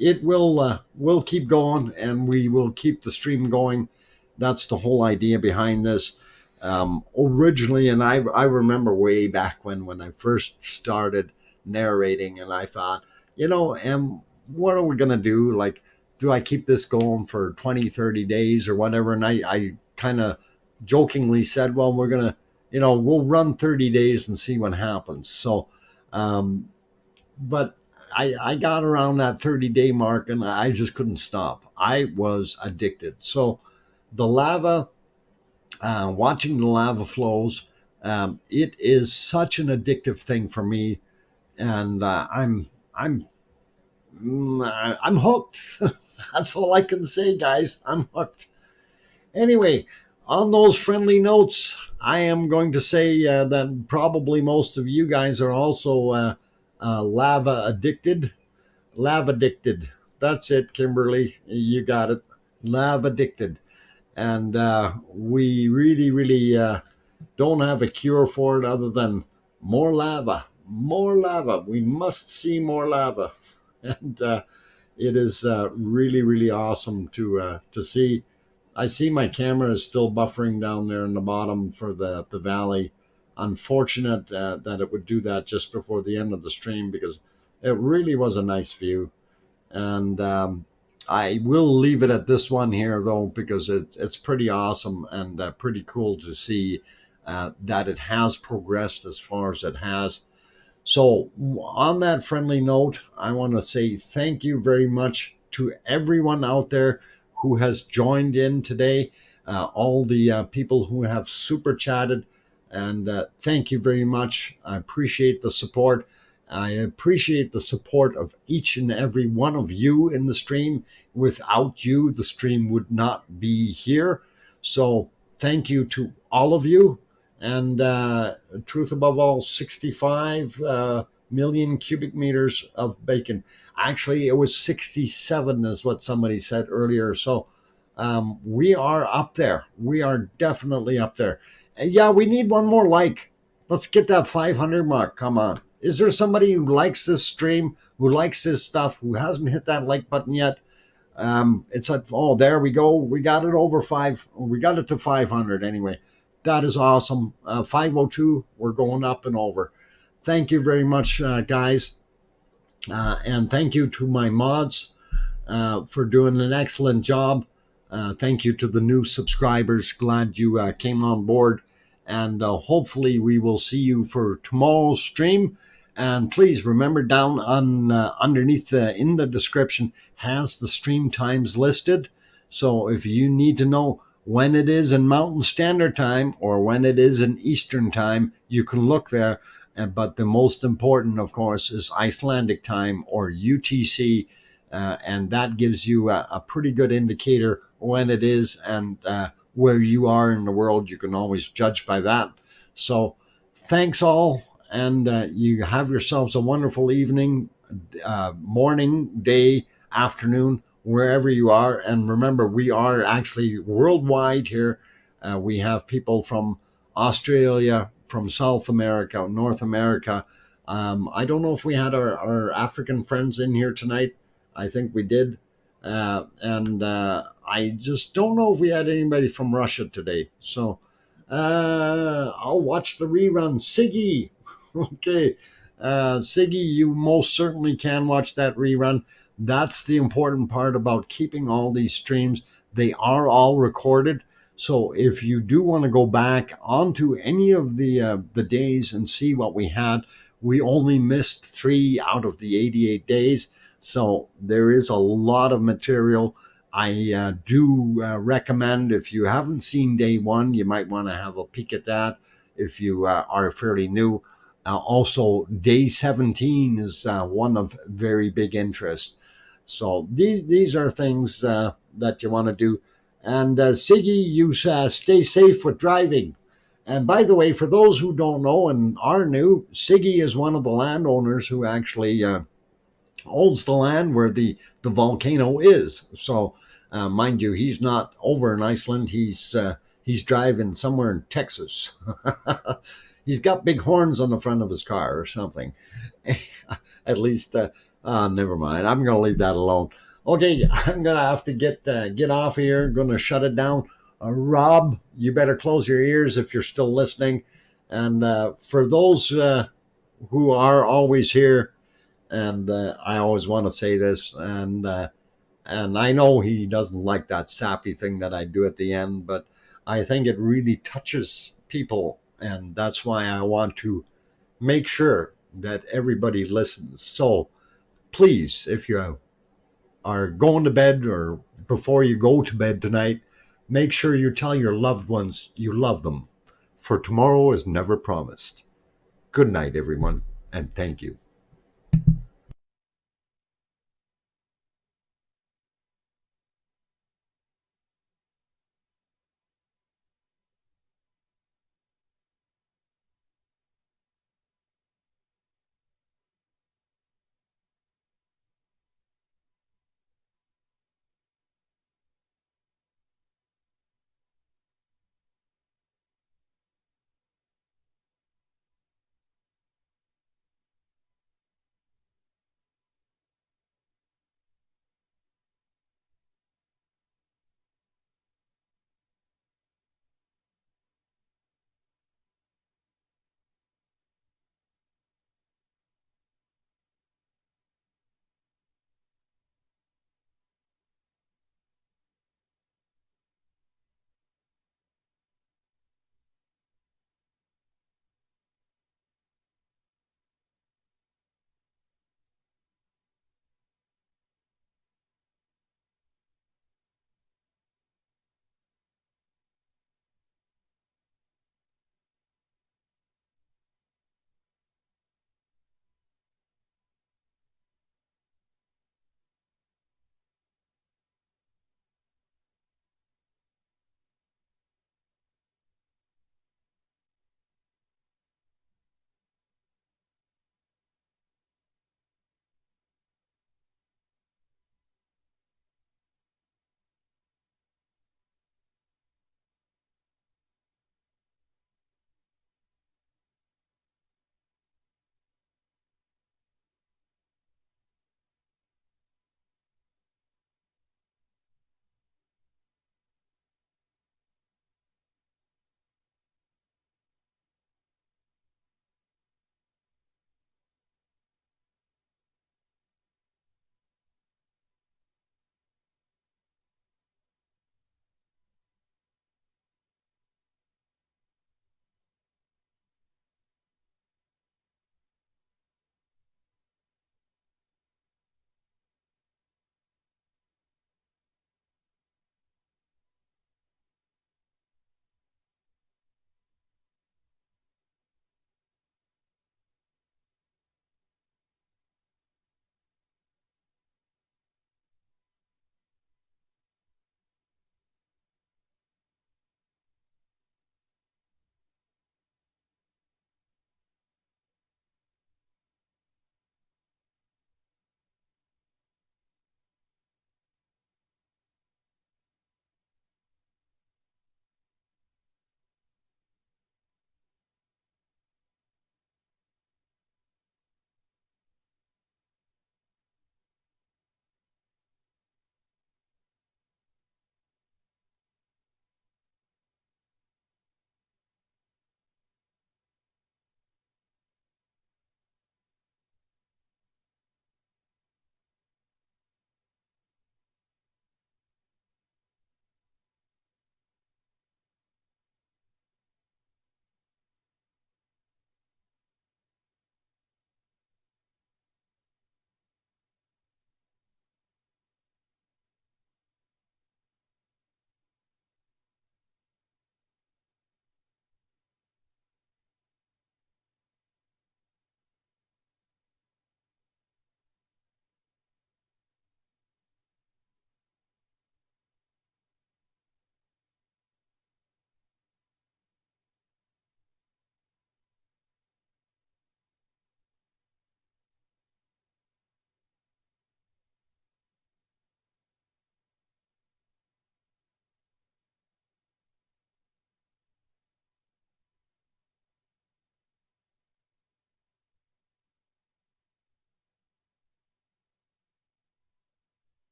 it will keep going, and we will keep the stream going. That's the whole idea behind this. Originally, and I remember way back when I first started narrating, and I thought, what are we going to do? Like, do I keep this going for 20, 30 days or whatever? And I kind of jokingly said, well, we're going to, we'll run 30 days and see what happens. So, but I got around that 30-day mark, and I just couldn't stop. I was addicted. So the lava, watching the lava flows, it is such an addictive thing for me. And I'm hooked. That's all I can say, guys. I'm hooked. Anyway, on those friendly notes, I am going to say that probably most of you guys are also lava addicted. Lava addicted. That's it, Kimberly. You got it. Lava addicted. And we really, really don't have a cure for it other than more lava. More lava. We must see more lava. And it is really, really awesome to see. I see my camera is still buffering down there in the bottom for the valley. Unfortunate that it would do that just before the end of the stream, because it really was a nice view. And I will leave it at this one here, though, because it's pretty awesome and pretty cool to see that it has progressed as far as it has. So, on that friendly note, I want to say thank you very much to everyone out there who has joined in today, all the people who have super chatted, and thank you very much. I appreciate the support. I appreciate the support of each and every one of you in the stream. Without you, the stream would not be here. So, thank you to all of you. And truth above all, 65 million cubic meters of bacon. Actually, it was 67 is what somebody said earlier. So we are up there. We are definitely up there. And yeah, we need one more like. Let's get that 500 mark. Come on. Is there somebody who likes this stream, who likes this stuff, who hasn't hit that like button yet? It's like, oh, there we go. We got it over we got it to 500 anyway. That is awesome. 502, we're going up and over. Thank you very much, guys. And thank you to my mods for doing an excellent job. Thank you to the new subscribers. Glad you came on board. And hopefully we will see you for tomorrow's stream. And please remember, down on underneath in the description has the stream times listed. So if you need to know when it is in Mountain Standard Time or when it is in Eastern Time, you can look there. But the most important, of course, is Icelandic Time, or UTC, and that gives you a pretty good indicator when it is, and where you are in the world. You can always judge by that. So thanks all, and you have yourselves a wonderful evening, morning, day, afternoon, wherever you are. And remember, we are actually worldwide here. We have people from Australia, from South America, North America. I don't know if we had our African friends in here tonight. I think we did. And I just don't know if we had anybody from Russia today. So I'll watch the rerun. Siggy. Okay. Siggy, you most certainly can watch that rerun. That's the important part about keeping all these streams. They are all recorded. So if you do want to go back onto any of the days and see what we had, we only missed 3 out of the 88 days. So there is a lot of material. I do recommend, if you haven't seen day one, you might want to have a peek at that if you are fairly new. Also, day 17 is one of very big interest. So these are things that you want to do. And Siggy, you stay safe with driving. And by the way, for those who don't know and are new, Siggy is one of the landowners who actually owns the land where the volcano is. So, mind you, he's not over in Iceland. He's driving somewhere in Texas. He's got big horns on the front of his car or something. At least, never mind. I'm going to leave that alone. Okay, I'm going to have to get off here. I'm going to shut it down. Rob, you better close your ears if you're still listening. And for those who are always here, and I always want to say this, and I know he doesn't like that sappy thing that I do at the end, but I think it really touches people, and that's why I want to make sure that everybody listens. So please, if you are going to bed or before you go to bed tonight, make sure you tell your loved ones you love them, for tomorrow is never promised. Good night, everyone, and thank you.